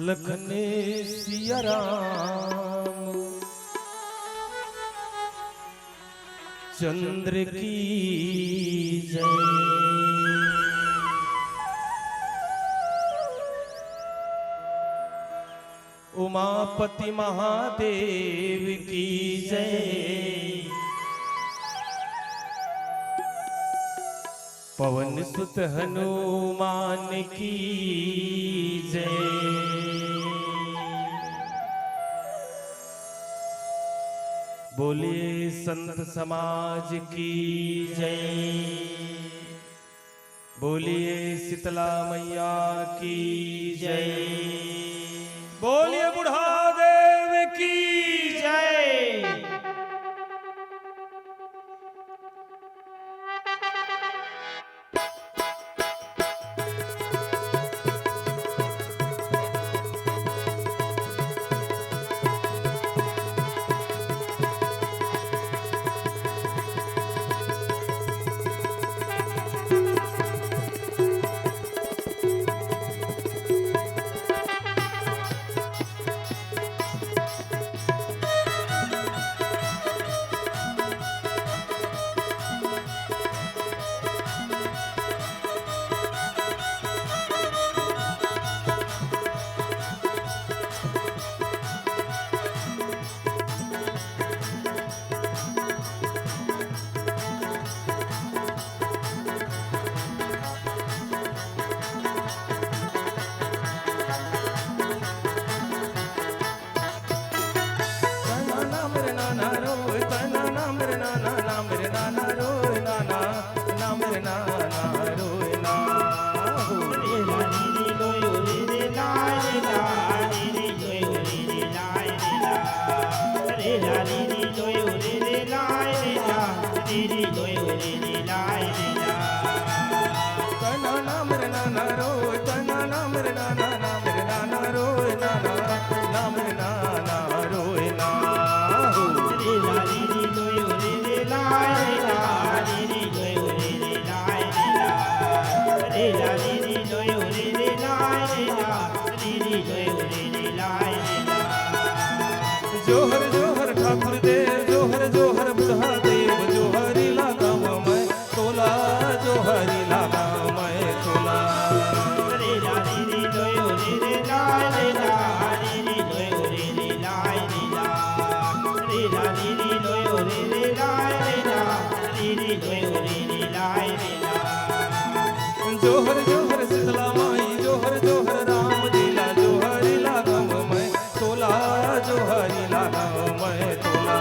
लखन सिया राम चंद्र की जय। उमापति महादेव की जय। पवन सुत हनुमान की जय। बोलिए संत समाज की जय। बोलिए शीतला मैया की जय। बोलिए बुढ़ा देव की जय। जोहर जोहर ठाकुर देव जोहर जोहर बुढ़ा देव जोहरी लागा मैं तोला जोहरी लागा मैं तोला। जोहर जोहर शीतला माई जोहर जोहर राम लीला जोहरी लागा मैं तोला जोहरी लागा मैं तोला।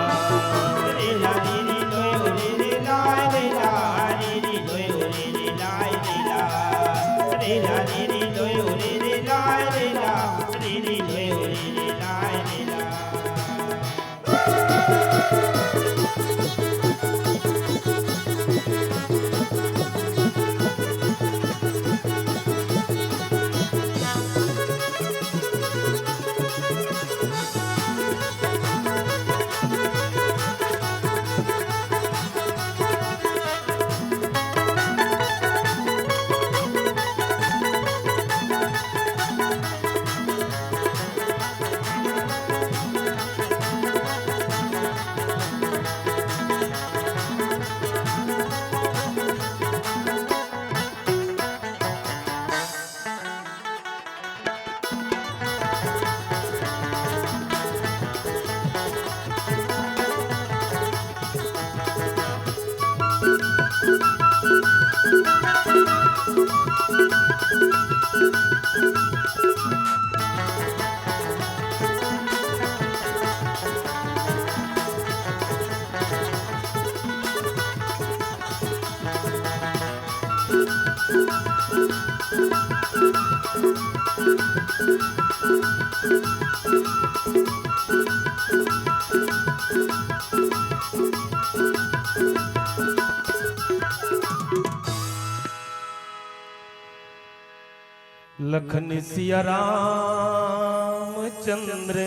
लखन सिया राम चंद्र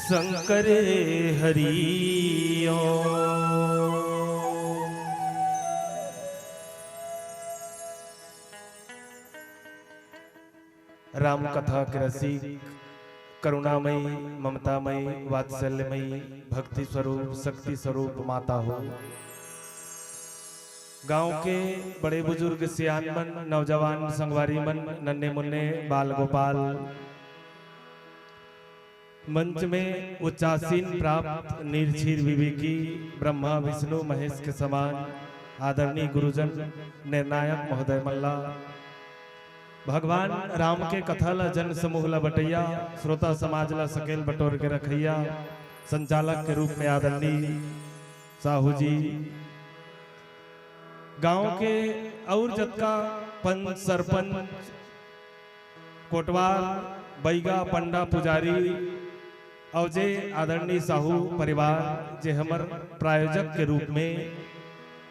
शंकर हरिओ। राम कथा के रसिक, करुणामयी, ममतामयी, वात्सल्यमयी, भक्ति स्वरूप, शक्ति स्वरूप माता हो। गांव के बड़े बुजुर्ग, सियान मन, नौजवान, संगवारी मन, नन्हे मुन्ने, बाल गोपाल, मंच में उच्चासीन प्राप्त निर्छीर विवेकी, ब्रह्मा विष्णु महेश के समान आदरणीय गुरुजन, निर्णायक महोदय मल्ला, भगवान राम के कथा ला जन समूह ला बटैया, श्रोता समाज ला सकेल बटोर के रखैया, संचालक के रूप में आदरणीय साहू जी, गांव के और जत्का पंच, सरपंच, कोटवाल, बैगा, पंडा, पुजारी और जे आदरणीय साहू परिवार जे हमर प्रायोजक के रूप में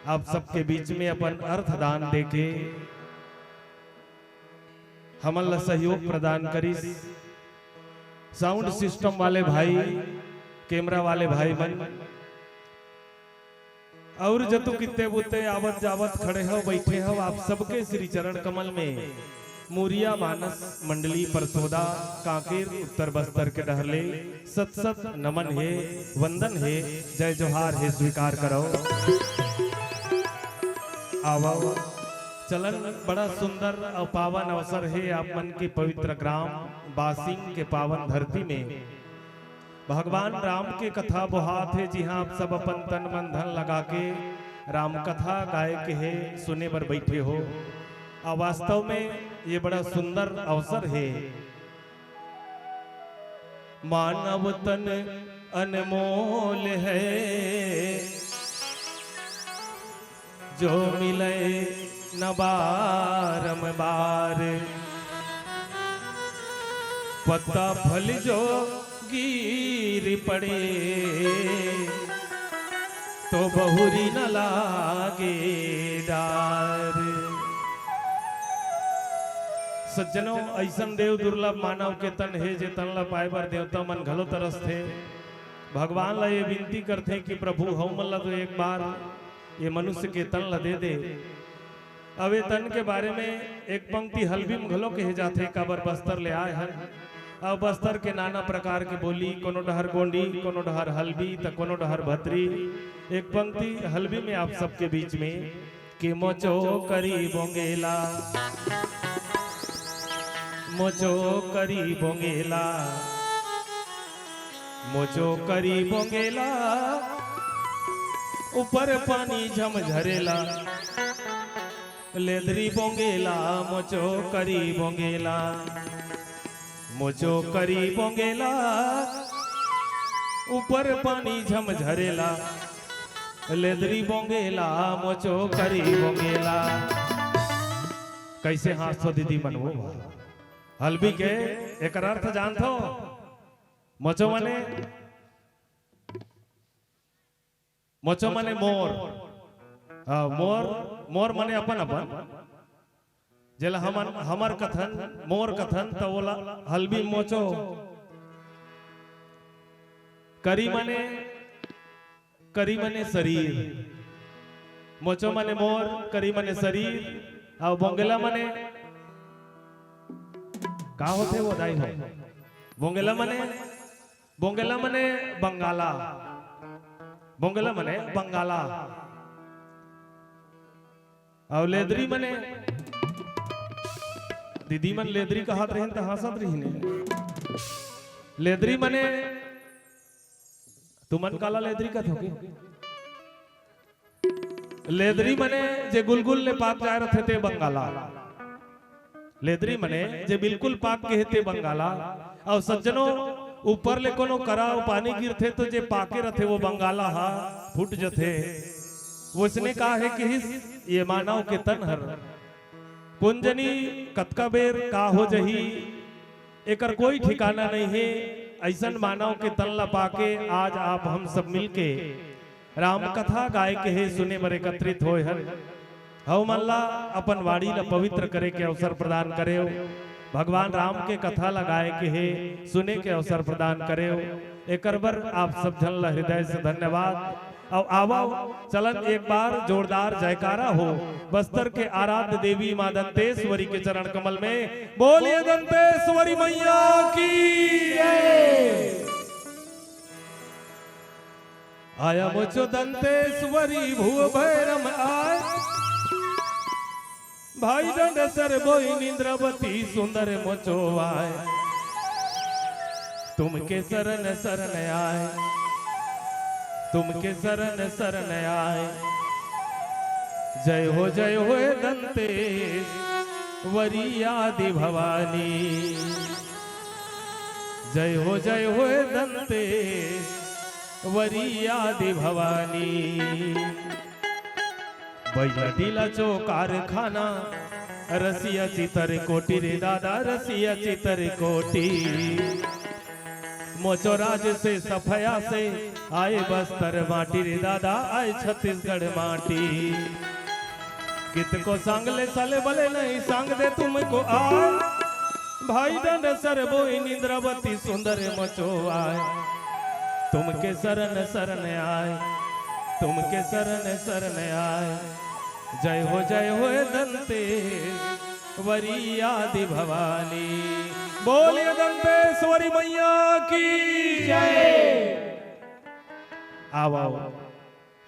आप सबके बीच में अपन अर्थदान देके हमल सहयोग प्रदान करी। साउंड सिस्टम वाले भाई, कैमरा वाले भाई बन और जतु कितने बुते आवत जावत खड़े हो, बैठे हो, आप सबके श्री चरण कमल में मूरिया मानस मंडली परसोदा कांकेर उत्तर बस्तर के डहले सत सत नमन है, वंदन है, जय जोहार है, स्वीकार करो। आओ चलन बड़ा सुंदर और पावन अवसर है आप मन के पवित्र ग्राम बासिंग के पावन धरती में भगवान राम के कथा बुहात है। जी हाँ, आप सब अपन तन मन धन लगा के राम कथा गाय के है सुने पर बैठे हो। और वास्तव में ये बड़ा सुंदर अवसर है। मानव तन अनमोल है, जो मिले न बारंबार, पत्ता फल जो गिर पड़े तो बहुरी न लागे डार। सज्जनों, ऐसन देव दुर्लभ मानव के तन है जे तन ला पाए बर देवता मन घलो तरस थे। भगवान ला ये विनती करते कि प्रभु हम ला तो एक बार ये मनुष्य के तन ला दे दे। अब ये तन के बारे में एक पंक्ति हल्बी में घलो कहे जाते काबर बस्तर ले आए हन। अब बस्तर के नाना प्रकार के बोली, कोनो डहर गोंडी, कोनो डहर हल्बी, तो कोनो डहर भत्री। एक पंक्ति हल्बी में आप सबके बीच में कि मोचो करी बोंगेला, मोचो करी बोंगेला, मोचो करी बोंगेला, ऊपर पानी झमझरेला, लेदरी बोंगेला, मोचो करी बोंगेला, मोचो करी बोंगेला, ऊपर पानी झमझरेला, लेदरी बोंगेला, मोचो करी बोंगेला। कैसे हाथ दीदी मनवो हल्बी के एक अर्थ जानथो? मोचो मने, मोचो मने मोर। मोर, मोर मने अपन अपन जेला हमर कथन मोर कथन तो बोला हल्बी मोचो। करी मने, करी मने शरीर, मोचो मने मोर, करी मने शरीर, और बोंगेला मने का होते वो दाई हो। बोंगेला मने, बोंगेला मने बंगाला, बोंगेला मने बंगाला, और लेदरी मने दीदी मन लेदरी कहत रही तो हंसत रही ने। लेदरी मने तुमन काला लेदरी का थोके। लेदरी मने जे गुलगुल ले पाक जाए रथे ते बंगाला। लेदरी मने जे बिल्कुल पाक के हेते बंगाला। और सज्जनों, ऊपर ले कोनो कराव पानी गिरथे तो जे पाके रथे वो बंगाला हा फूट जथे। वो इसने कहा है कि ये मानव के तन हर कुंजनी कतका बेर का हो जही, एकर कोई ठिकाना नहीं है। ऐसन मानव के तन ला पाके आज आप हम सब मिलके राम कथा गाय के है सुने बर एकत्रित होए हन। हव मल्ला अपन वाणी ला पवित्र करे के अवसर प्रदान करे। भगवान राम के कथा लगाए के है सुने के अवसर प्रदान करे। एकर बर आप सब जन ला हृदय से धन्यवाद। अब आवा चलन एक बार जोरदार जयकारा हो बस्तर के आराध्य देवी मां दंतेश्वरी के चरण कमल में। बोलिए दंतेश्वरी मैया की जय। आया मुझो दंतेश्वरी भूव भैरम आय, भाई दंड सर बोई निंद्रवती सुंदर मोचो आय, तुमके शरण शरण आए, तुमके शरण शरण आए। जय हो दंतेश वरी आदि भवानी, जय हो दंतेश वरी आदि भवानी। बैलडीला चो कारखाना रसिया चितर कोटी रे दादा रसिया चितर कोटी, मोचोराज से सफया से आए बस्तर माटी रे दादा आए छत्तीसगढ़ माटी। कित को सांग ले साले बले नहीं सांग दे तुमको आए, भाई दंड सर बोई निंद्रावती सुंदर मचो आए, तुमके शरण शरण आए, तुमके शरण शरण आए। जय हो दंतेश वरी आदि भवानी। बोलिए दंतेश्वरी मैया की जय। आओ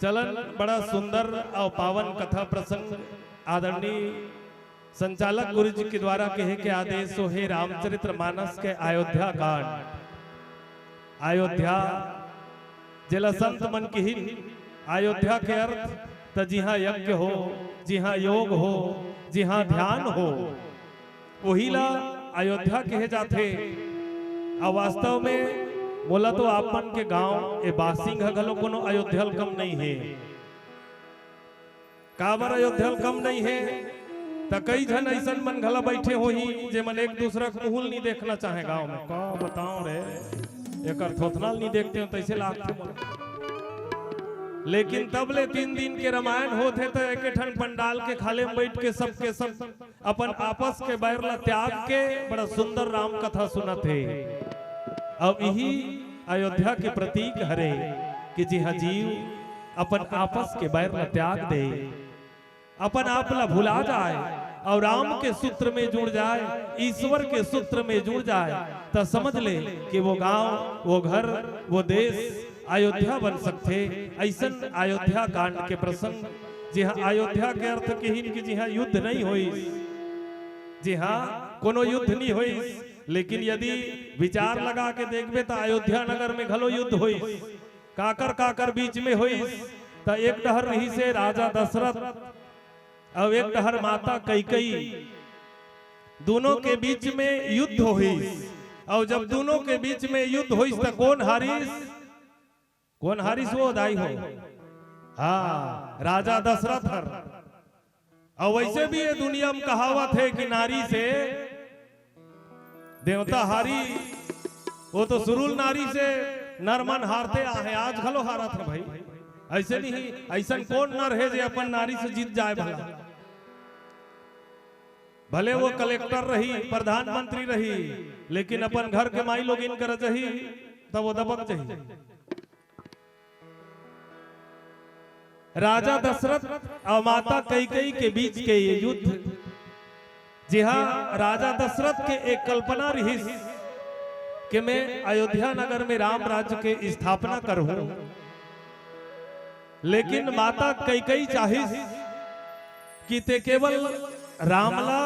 चलन बड़ा सुंदर और पावन कथा प्रसंग आदरणीय संचालक गुरु जी के द्वारा कहे के आदेश है रामचरित्र मानस के अयोध्या कांड। अयोध्या जिला संत मन की हिल अयोध्या के अर्थ तो जिहाँ यज्ञ हो, जिहाँ योग हो, जिहाँ ध्यान हो वही ला अयोध्या कहे जाते। और वास्तव में बोला तो आपन के गांव ए बासिंग घलो कोनो अयोध्यल कम नहीं है। काबर अयोध्यल कम नहीं है तो कई जन ऐसा मन घला बैठे हो ही जे मन एक दूसरा को मुहुल नहीं देखना चाहे गांव में। का बताओ रे एक थोथनाल नहीं देखते हो तैसे लागते। लेकिन तब ले 3 दिन के रामायण होते तो एक ठन पंडाल के खाले में बैठ के सब अपन आपस के बैर ला त्याग के बड़ा सुंदर राम कथा सुनते। अब यही अयोध्या के प्रतीक हरे कि जी हाँ जीव अपन आपस के बैर ला त्याग दे, अपन आप ला भुला जाए और राम के सूत्र में जुड़ जाए, ईश्वर के सूत्र में जुड़ जाए तो समझ ले कि वो गांव, वो घर, वो देश अयोध्या बन सकते। ऐसा अयोध्या कांड के प्रसंग जी हाँ अयोध्या के अर्थ कहीन कि जी हाँ युद्ध नहीं हुई, जी हाँ कोनो युद्ध नहीं हुई। लेकिन यदि विचार लगा के देखबे तो अयोध्या नगर में घलो युद्ध हुई। काकर बीच में हुई तो एक डहर रही से राजा दशरथ और एक डहर माता कैकेयी, दोनों के बीच में युद्ध हुई। और जब दोनों के बीच में युद्ध हुई तो कौन हारिस वो दाई हो। हाँ राजा दशरथ हर। और वैसे भी ये दुनिया में कहावत है कि नारी से देवता हारी, वो तो सुरुल नारी से नरमन हारते आहे। आज घलो हारत है भाई। ऐसे नहीं, ऐसा कौन नर है जो अपन नारी से जीत जाए भला। भले वो कलेक्टर रही, प्रधानमंत्री रही, लेकिन अपन घर के माई लोग इन कर जही तब वो दबक जही। राजा दशरथ और माता कैकेयी के बीच के ये युद्ध, जी हाँ राजा दशरथ के एक कल्पना रही कि मैं अयोध्या नगर में राम राज्य के स्थापना करूं, लेकिन माता कैकेयी चाहिस कि ते केवल रामला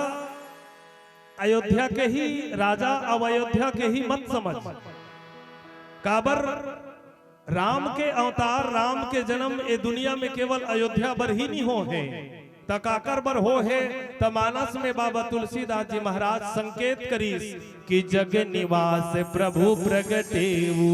अयोध्या के ही राजा अब अयोध्या के ही मत समझ। काबर राम के अवतार, राम के जन्म ए दुनिया में केवल अयोध्या बर ही नहीं हो है, तकाकर बर हो है। त मानस में बाबा तुलसीदास जी महाराज संकेत करीस कि जग निवास प्रभु प्रगटेऊ।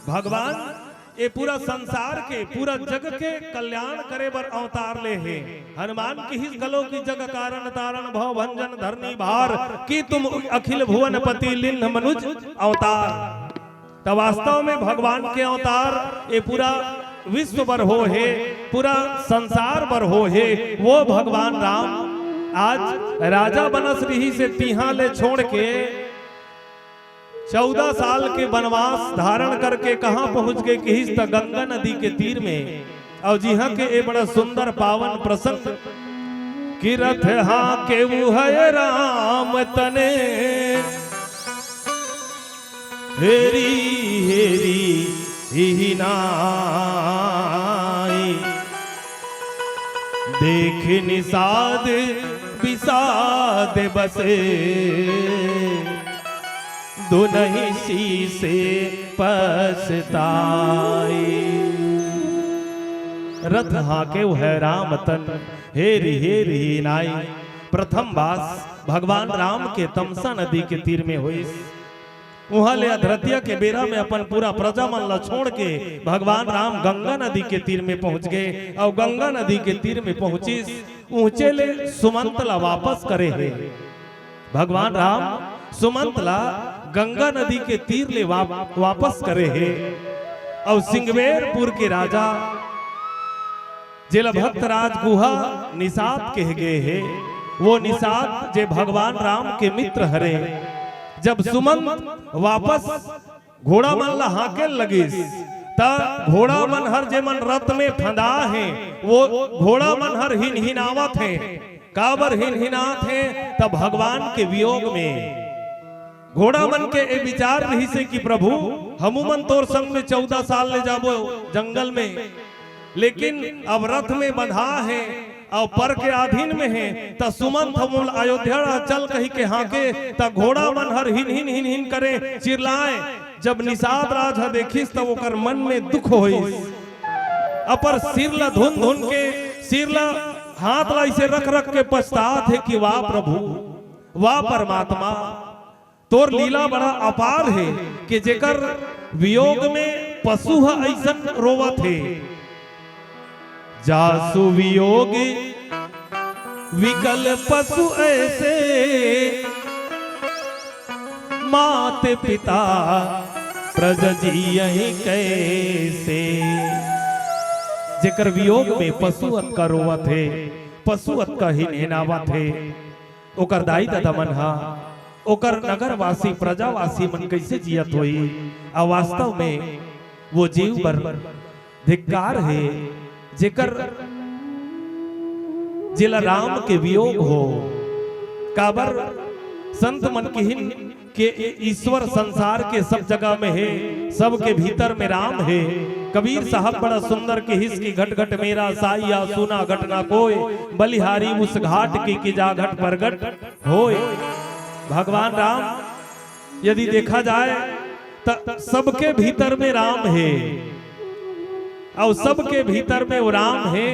भगवान ये पूरा संसार के, पूरा जग के कल्याण करे बर अवतार ले है। हनुमान की ही गलो की जग कारण तारण भव भंजन धरनी भार कि तुम अखिल भुवन पति लिन्ह मनुज अवतार। तो वास्तव में भगवान के अवतार ये पूरा विश्व बर हो है, पूरा संसार बर हो है। वो भगवान राम आज राजा बनस रही से तिहा ले छोड़ के 14 साल के वनवास धारण करके कहां पहुंच गए कि गंगा नदी के तीर में। और जी हाँ के ए बड़ा सुंदर पावन प्रसंग कि रथ हाँ के वो है राम तने हेरी हेरी ही नाई देख निषाद विषाद बसे दुनहि से पछताई। रथ हाके है राम तन हेरी हेरी नाई। प्रथम बास भगवान राम के तमसा नदी के तीर में हुई। वहां ले अधरतिया के बेरा में अपन पूरा प्रजा मन ला छोड़ के भगवान राम गंगा नदी के तीर में पहुंच गए। और गंगा नदी के तीर में पहुंची ऊंचे ले सुमंतला वापस करे है। भगवान राम सुमंतला गंगा नदी के तीर ले वापस करे है। और सिंगवेरपुर के राजा जेला भक्तराज गुहा निषाद कह गए है। वो निषाद जे भगवान राम के मित्र हरे। जब सुमंत वापस घोड़ा मन ला हाके लगिस ता घोड़ा मन हर जे मन रथ में फंदा है वो घोड़ा मन हर हिनहिनावत है। काबर हिनहिनात है तब भगवान के वियोग में घोड़ा मन के ए विचार रही से कि प्रभु हमू मन तोर संग में 14 साल ले जाबो जंगल में, लेकिन अब रथ में बंधा है और पर के अधीन में है ता सुमंत हम अयोध्या चल कही के हाके ता घोड़ा मन हर हिन हिन हिन हिन करे चिल्लाए। जब निषाद राज देखिस तब ओकर मन में दुख होइस। अपर सिर ला धुन धुन के सिर ला हाथ ला इसे रख रख के पछतात है कि वाह प्रभु वाह परमात्मा तोर लीला बड़ा अपार है कि जेकर वियोग में पशु ऐसन रोवत है। जासु वियोग विकल पशु ऐसे माते पिता प्रजजी यही कैसे। जेकर वियोग में पशुअत का रोवत है पशुअत का ही नेनावत है। ओकर दाई दादा मन हा ओकर नगरवासी प्रजावासी मन कैसे जियत होई। और वास्तव में वो जीव पर धिक्कार है जेकर जिला राम के वियोग हो। काबर संत मन किहिन के ईश्वर संसार के सब जगह में है सबके भीतर में राम है। कबीर साहब बड़ा सुंदर के हिस की घट घट मेरा साइया सुना घटना कोय बलिहारी उस घाट की जा घट प्रगट होय। भगवान राम यदि देखा जाए तो सबके भीतर में राम है और सबके भीतर में वो राम है।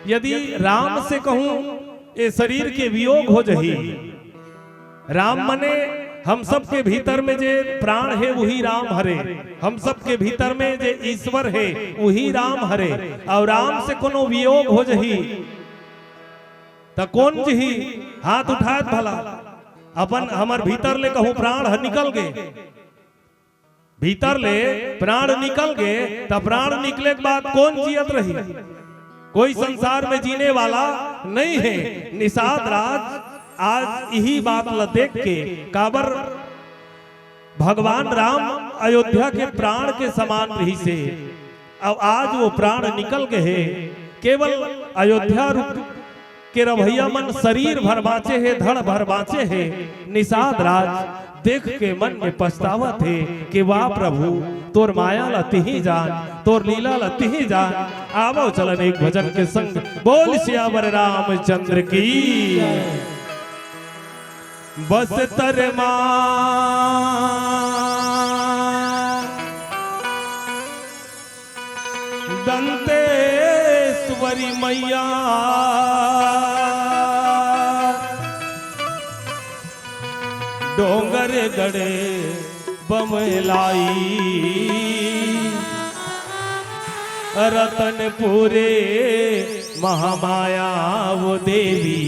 यदि राम से कहूं ये शरीर के वियोग हो जही राम मने हम सबके भीतर में जे प्राण है वही राम हरे। हम सबके भीतर में जे ईश्वर है वही राम हरे। और राम से कोनो वियोग हो जही तो कौन जही हाथ उठात भला अपन हमर भीतर ले कहूं प्राण निकल गए भीतर ले प्राण निकल गए तब प्राण निकले के बाद कौन जियत रही। कोई संसार में जीने वाला नहीं है। निषाद राज आज यही बात ल देख के काबर भगवान राम अयोध्या के प्राण के समान रही से अब आज वो प्राण निकल गए। केवल अयोध्या रुक के रवैया मन शरीर भर बाँचे है धड़ भर बाँचे है। निषाद राज देख के मन में पछतावा थे कि वाह प्रभु तोर माया लती ही जान तोर लीला लती ही जान। आवो चलन एक भजन के संग बोल सियावर रामचंद्र की। बस तरमा दंतेश्वरी मैया डोंगर गड़े बमलाई रतनपुरे महामाया वो देवी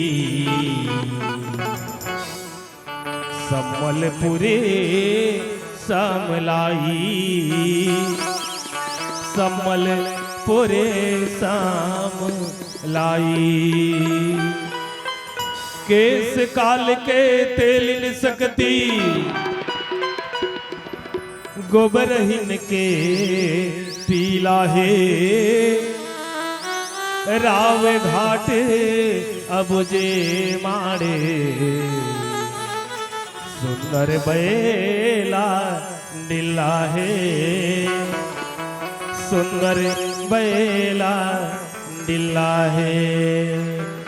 सम्मलपुरे समलाई सम्मलपुरे समलाई। केस काल के तेलिन सकती गोबरहीन के पीला है राव घाट अब जे मारे सुंदर बैला नीला है सुंदर बैला नीला है।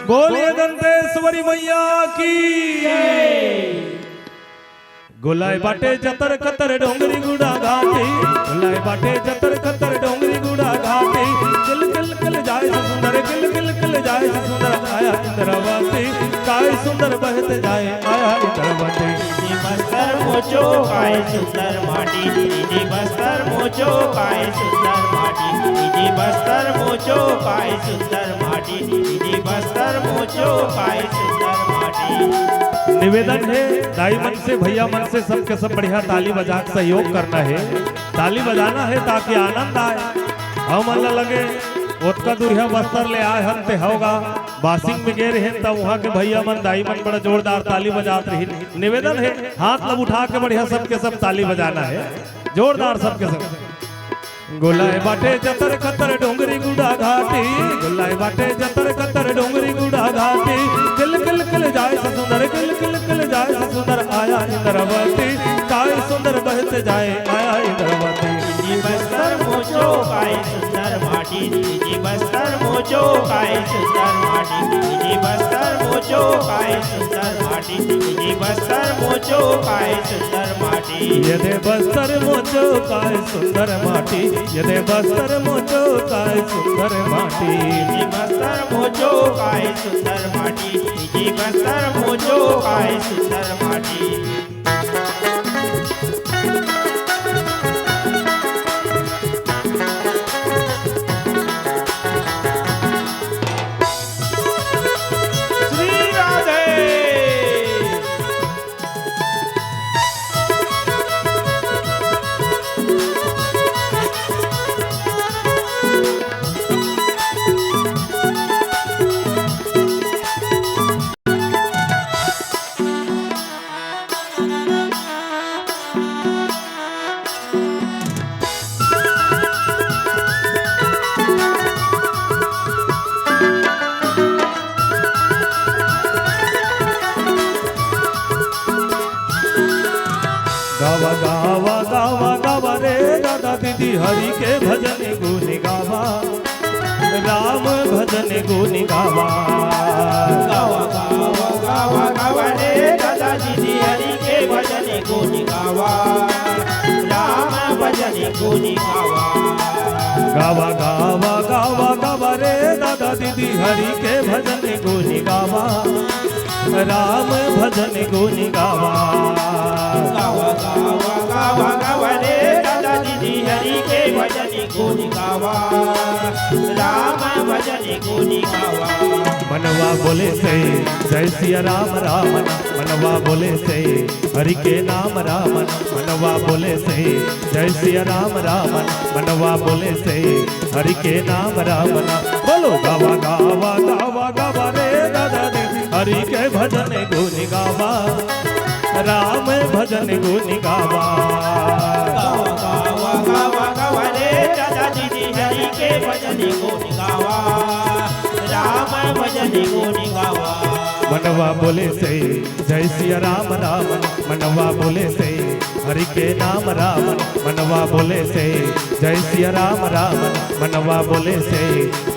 बोलिए दंतेश्वरी मैया की। गोलाय बाटे जतर कतर डोंगरी गुड़ा घाटी गोलाय बाटे जतर कतर डोंगरी गुड़ा घाटी किल किल किल जाए सुंदर किल किल किल जाए सुंदर आया इंद्रावती काय सुंदर बहते जाए आया इंद्रावती। बस्तर मोचो काय सुंदर माटी दीदी बस्तर मोचो काय सुंदर माटी दीदी बस्तर मोचो काय सुंदर माटी दीदी बस्तर मोचो काय सुंदर माटी। निवेदन है दाई मन से भैया मन से सबके सब बढ़िया ताली बजा के सहयोग करना है ताली बजाना है ताकि आनंद आए हम मन लगे ओतका दूरिया बस्तर ले आए हम ते होगा बासिंग में गे रहे तब वहाँ के भैया मन दाई मन बड़ा जोरदार ताली बजाते रही। निवेदन है हाथ लब उठा के बढ़िया सबके सब ताली बजाना है जोरदार सबके सब। गोलाय बाटे जतर कतर डोंगरी गुड़ा घाटी गोलाय बाटे जतर कतर डोंगरी गुड़ा घाटी किल किल किल जाए सुंदर किल किल किल जाए सुंदर आया इंद्रावती काय सुंदर बहते जाए आया इंद्रावती। बस्तर मोचो काय सुंदर माटी दीदी बस्तर मोचो काय सुंदर माटी दीदी बस्तर मोचो काय सुंदर माटी दीदी बस्तर मोचो काय सुंदर माटी। यदे बस्तर मोचो काय सुंदर माटी यदे बस्तर मोचो काय सुंदर माटी दीदी बस्तर मोचो काय सुंदर माटी दीदी बस्तर मोचो काय सुंदर माटी। गावा गावा गावा गावा रे दादा दीदी हरि के भजन गुण गावा राम भजन गुण गावा। गावा गावा गावा गावा रे दादा दीदी हरि के भजन गुण गावा राम भजन गुण गावा। गावा गावा गावा गावा रे दादा दीदी हरि के भजन गुण गावा राम भजन गुण गावा। गावा गावा गावा गावा रे दादा दीदी हरि के भजन गुण गावा राम भजन गुण गावा। मनवा बोले से जय सिया राम रामन मनवा बोले से हरि के नाम रामन मनवा बोले से जय सिया राम रामन मनवा बोले से हरि के नाम रामन। बोलो गावा गावा गावा गावा रे दादा दीदी हरि के भजन गुण गावा राम भजन गुण गावा। गावा गावा गावा गावा रे दादा दीदी हरि के भजन गुण गावा राम भजन गुण गावा। मनवा बोले से जय सिया राम रामन मनवा बोले से हरि के नाम रामन मनवा बोले से जय सिया राम रामन मनवा बोले से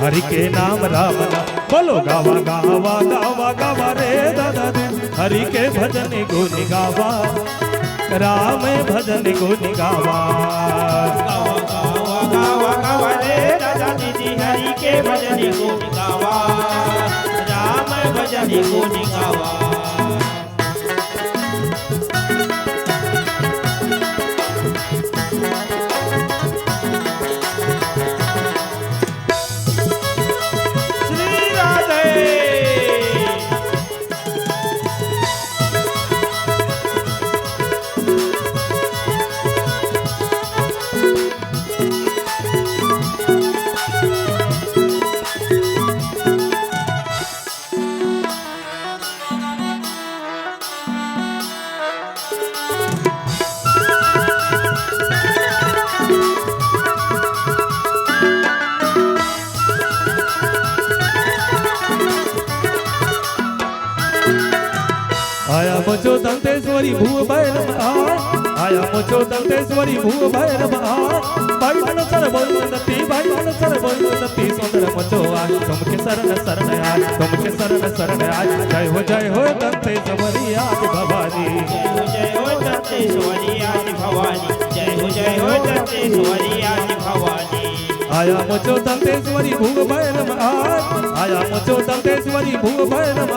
हरि के नाम रामन। बोलो गावा गावा गावा गावा रे दादा दीदी हरि के भजन गुण गावा राम भजन गुण गावा। गावा गावा गावा गावा रे दादा दीदी हरि के भजन गुण गावा राम भजन गुण गावा। मुझो दंतेश्वरी भू भैरव आया मुझो दंतेश्वरी भू भैरव भाई मन सर बोलती भाई मन सर बोलती सुंदर मुझो आय तुमके शरण शरण आय तुमके शरण शरण आय जय हो दंतेश्वरी आदि भवानी जय हो दंतेश्वरी आदि भवानी जय हो दंतेश्वरी आदि भवानी आया मुझो दंतेश्वरी भूग भैरव आया मुझो दंतेश्वरी भूग भैरव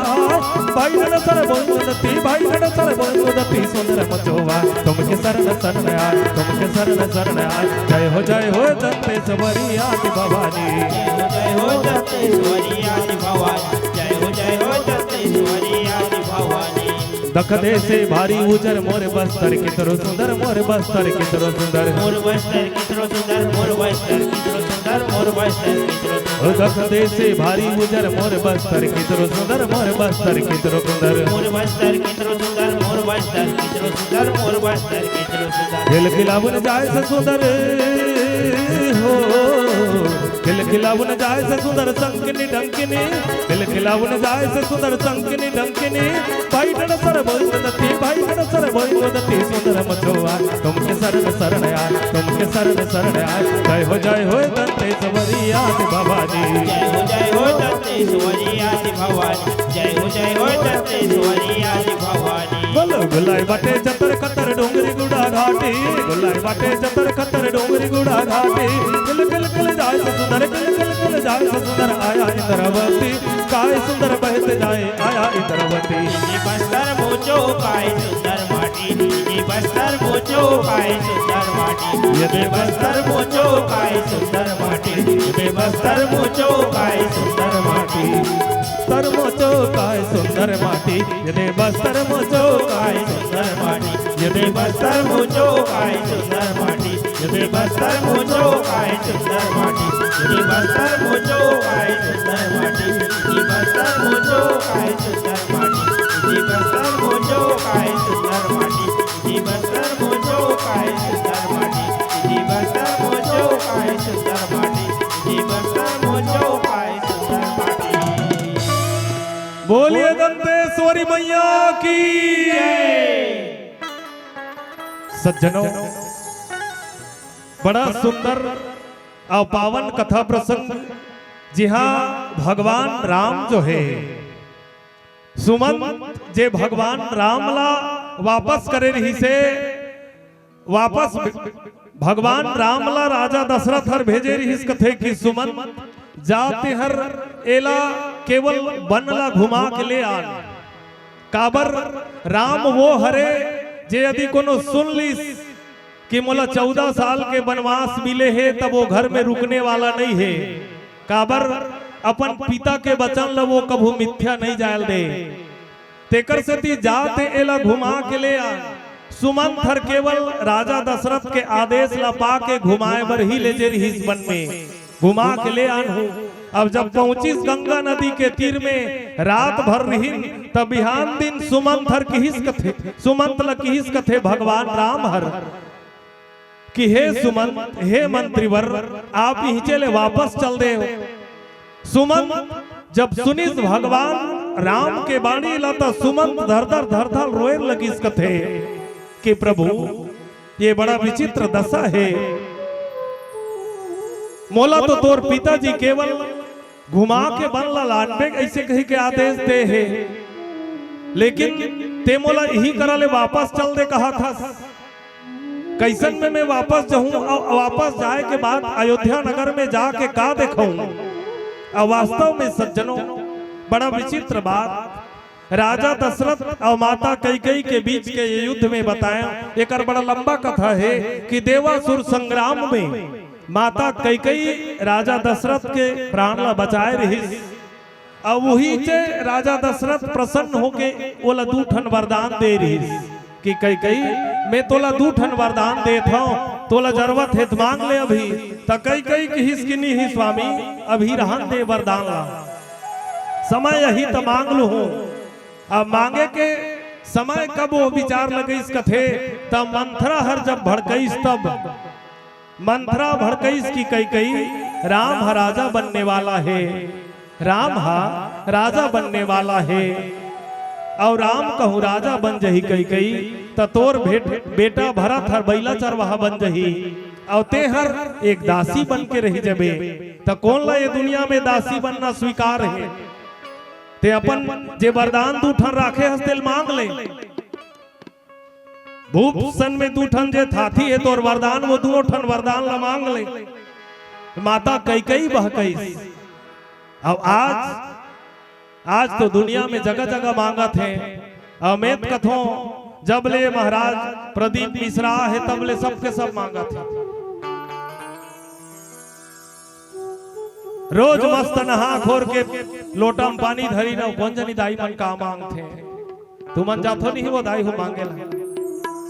भाई नड़ सर बोलती भाई नड़ सर बोलती सुंदर मुझो आय तुमके शरण शरण आय तुमके शरण शरण आय जय हो दंतेश्वरी आदि भवानी जय हो दंतेश्वरी आदि भवानी जय हो दंतेश्वरी आदि भवानी दखदे से भारी उजर मोर बस्तर कितरो सुंदर मोर बस्तर कितरो सुंदर मोर बस्तर कितरो सुंदर मोर बस्तर कितरो सुंदर मोर बस्तर कितरो सुंदर दखदे से भारी उजर मोर बस्तर कितरो सुंदर मोर बस्तर कितरो सुंदर मोर बस्तर कितरो सुंदर मोर बस्तर कितरो सुंदर मोर बस्तर कितरो सुंदर दिल खिलावन जाए से सुंदर हो दिल खिलावन जाए से सुंदर संकनी डंकनी दिल खिलावन जाए से सुंदर संकनी डंकनी भाई नड़ सर बोलती भाई नड़ सर बोलती सुंदर मचोआ तुमके शरण शरण आय तुमके शरण शरण आय जय हो दंतेश्वरी आदि भवानी जय हो दंतेश्वरी आदि भवानी जय हो दंतेश्वरी आदि भवानी बोलो गुलाई बाटे चतर खतर डोंगरी गुड़ा घाटी गुलाई बाटे चतर खतर डोंगरी गुड़ा घाटी किल जाए से सुंदर किल जाए से सुंदर आया इंद्रवती काय सुंदर बहते जाए आया इंद्रवती बस्तर मोचो काय सुंदर माटी बस्तर मोचो काय सुंदर माटी ये बस्तर मोचो काय सुंदर माटी बस्तर मोचो काय सुंदर माटी बस्तर मोचो काय सुंदर माटी ये बस्तर मोचो काय सुंदर माटी ये बस्तर मोचो काय सुंदर माटी ये बस्तर मोचो काय सुंदर माटी ये बस्तर मोचो काय सुंदर माटी ये बस्तर मोचो काय सुंदर माटी ये बस्तर मोचो काय सुंदर माटी ये बस्तर मोचो काय सुंदर माटी ये बस्तर मोचो काय सुंदर माटी ये बस्तर मोचो काय सुंदर माटी बोलिए दंतेश्वरी मैया की सज्जनों बड़ा सुंदर और पावन कथा प्रसंग जी हाँ भगवान राम जो है सुमंत जे भगवान रामला वापस करे रही से वापस भगवान रामला राजा दशरथ हर भेजे रही कथे कि सुमंत जाते हर एला केवल बनला घुमा के ले आन काबर राम वो हरे जे यदि कोनो सुन ली कि मोला 14 साल के वनवास मिले है तब वो घर में रुकने वाला नहीं है काबर अपन पिता के वचन ला वो कभू मिथ्या नहीं जायल दे तेकर से ती जाते एला घुमा के ले आ सुमंत हर केवल राजा दशरथ के आदेश ला पा के घुमाए बर ही ले जे रहीस वन में घुमा के ले आन हूँ। अब जब पहुंची गंगा नदी के तीर में रात भर रही तब बिहान दिन सुमंत हर किहिस कथे सुमंत ला किहिस कथे भगवान राम हर कि हे सुमंत हे मंत्रीवर आप ही चले वापस चल दे हो। सुमंत जब सुनिस भगवान राम के बाणी लाता सुमंत धर धर रोए लगिस कथे कि प्रभु ये बड़ा विचित्र दशा है मोला तो तोर पिताजी केवल घुमा के बनला लानबे ऐसे कही के आदेश दे है लेकिन ते मोला यही करा ले वापस चल दे कहा था कैसन में मैं वापस जाऊं और वापस जाए के बाद अयोध्या नगर में जाके का दिखाऊं। और वास्तव में सज्जनों बड़ा विचित्र बात राजा दशरथ और माता कैकेयी के बीच के ये युद्ध में बताया एक बड़ा लंबा कथा है कि देवासुर संग्राम में माता कैकेयी राजा दशरथ के प्राण ला बचाए रही और वही से राजा दशरथ प्रसन्न होके ओला 2 ठन वरदान दे रही कि कैकेयी मैं तोला 2 ठन वरदान देत हूं तोला जरूरत है तो मांग ले अभी त कैकेयी की हिसकिनी ही स्वामी अभी रहन दे वरदान ला समय यही तो मांग लू हूं। अब मांगे के समय कब वो विचार लगे इस कथे तब मंथरा हर जब भड़कईस तब मंथरा भड़कईस की कैकेयी राम राजा बनने वाला है राम राजा बनने वाला है और राम कहूँ राजा बन जही कई कई त तोर बेटा भरत हर बैला चरवाहा बन जही और ते हर एक दासी बन के रही जबे त कौन ला ये दुनिया में दासी बनना स्वीकार है। ते अपन जे वरदान दूठन राखे हस्तेल मांग ले, भूप सन में दूठन जे थाथी है तोर वरदान वो दोनों ठन वरदान ला मांग ले। माता कई कई बह कई। अब आज तो दुनिया में जगह जगह मांगत है। अमेत कथों जब ले महाराज प्रदीप मिश्रा है तब ले सबके सब मांगत है। रोज मस्त नहा खोर के लोटा में पानी धरी ना कौन जनी दाई मन का मांगते तू मन जाथो नहीं वो दाई हो मांगे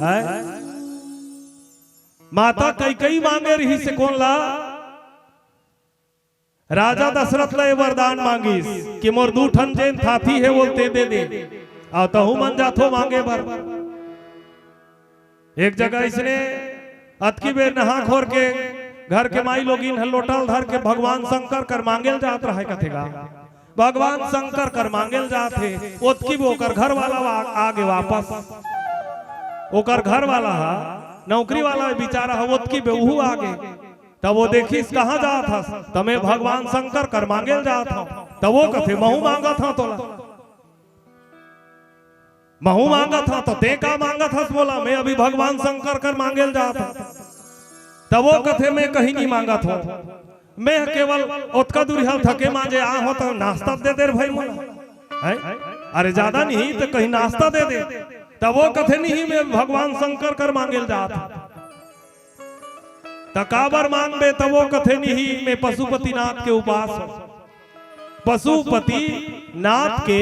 है। माता कई कई मांगे रही से कौन ला राजा दशरथ ला वरदान मांगीस कि मोर दूठन जेन थाथी है वो ते दे दे और तहु मन जाथो मांगे बर। एक जगह इसने अतकी बेर नहा खोर के घर के माई लोग इन लोटल धर के भगवान शंकर कर मांगेल जात रहे कथेगा भगवान शंकर कर मांगेल जात है। ओतकी भी ओकर घर वाला आगे वापस ओकर घर वाला नौकरी वाला बेचारा है ओतकी बेहू आगे तब वो देखिस कहाँ जात हस तमे भगवान शंकर कर मांगेल जात हो तब वो कथे महू मांगा था तोला महू मांगा था तो ते का मांगा था बोला मैं अभी भगवान शंकर कर मांगेल जात हूं तब वो कथे मैं कहीं नहीं मांगा था मैं केवल ओतका दुरिहा थके मांजे आ हो तो नाश्ता दे दे भाई मोला अरे ज्यादा नहीं तो कहीं नाश्ता दे दे तब वो कथे नहीं मैं भगवान शंकर कर मांगेल जात तकाबर मांग बे तब वो कथे नहीं मैं पशुपति नाथ के उपास हूं पशुपति नाथ के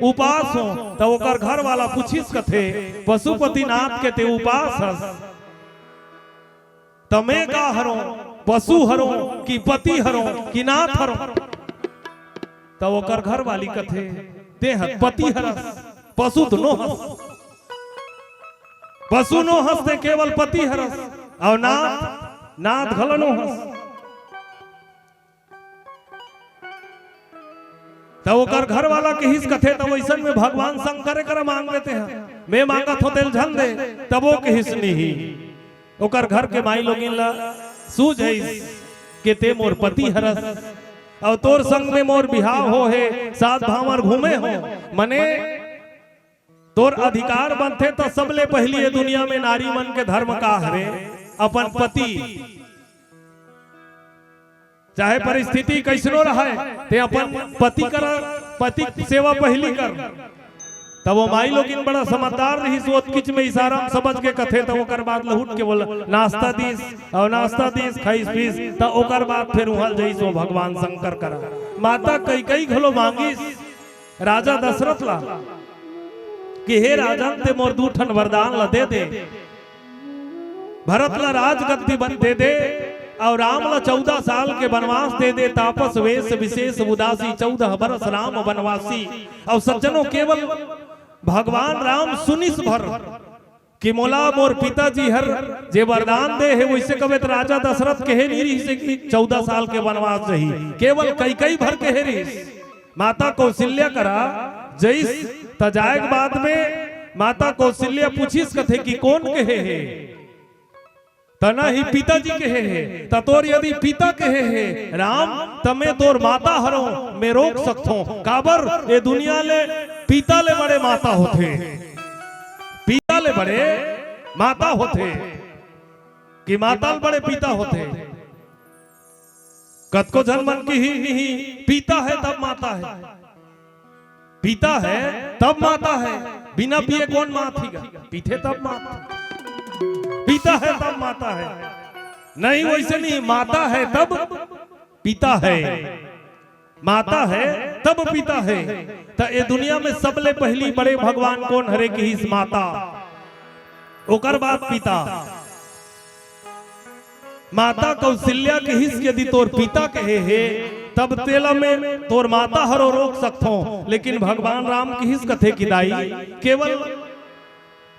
उपास हो तब ओकर घर वाला पूछिस कथे पशुपति नाथ के ते उपास हस तमे का हरो पशु हरो कि पति हरो कि नाथ हरो तब ओकर घर वाली कथे ते पति हरस पशु तो नो हस पशु नो हस ते केवल पति हरस और नाथ घलनो हस तब ओकर घर वाला के हिस कथे तब वैसन में भगवान शंकर कर मांग लेते हैं मैं मांगा थो तेल झल दे तब वो के हिस नहीं ओकर घर के माई लोग ला सूझ है के ते मोर पति हरस और तोर संग में मोर बिहाव हो है साथ भावर घूमे हो मने तोर अधिकार बनते तो सबले पहली दुनिया में नारी मन के धर्म का हरे अपन पति चाहे परिस्थिति कैसनो रहे ते अपन पति सेवा पहली कर तब वो माई लोग इन बड़ा समझदार रही सोच किच में इशारा समझ के कथे तो ओकर बाद लहुट के बोल नाश्ता दीस और नाश्ता दीस खाइस पीस तो ओकर बाद फिर उहल जइस वो भगवान शंकर करा। माता कई कई घलो मांगीस राजा दशरथ ला कि हे राजन ते मोर दूठन वरदान ला दे दे भरत ला राजगद्दी बन दे दे और राम ला 14 साल के वनवास दे दे तापस वेश विशेष उदासी 14 बरस राम वनवासी और सज्जनों केवल भगवान राम सुनिस भर कि मोला मोर पिताजी हर जे वरदान दे है वैसे कवे राजा दशरथ कहे नहीं रही से कि 14 साल के वनवास रही केवल कई कई भर कहे रही। माता कौशल्या करा जैस तजायक बाद में माता कौशल्या पूछिस कथे कि कौन कहे है तना ही पिताजी कहे है ततोर यदि पिता कहे है राम तमे तोर माता हरो मैं रोक सकतो काबर ये दुनिया ले पिता ले बड़े माता होते पिता ले बड़े माता होते कि माता बड़े पिता होते कतको जन मन की ही नहीं पिता है तब माता है पिता है तब माता है बिना पिए कौन माँ थी पीते तब माता पिता है तब माता है नहीं वैसे नहीं माता है तब पिता है माता है तब पिता है तो ये दुनिया में सबले पहली बड़े भगवान कौन हरे की हिस माता ओकर बाद पिता माता कौशल्या के हिस यदि तोर पिता कहे है तब तेला में तोर माता हरो रोक सकतो लेकिन भगवान राम की हिस कथे की दाई केवल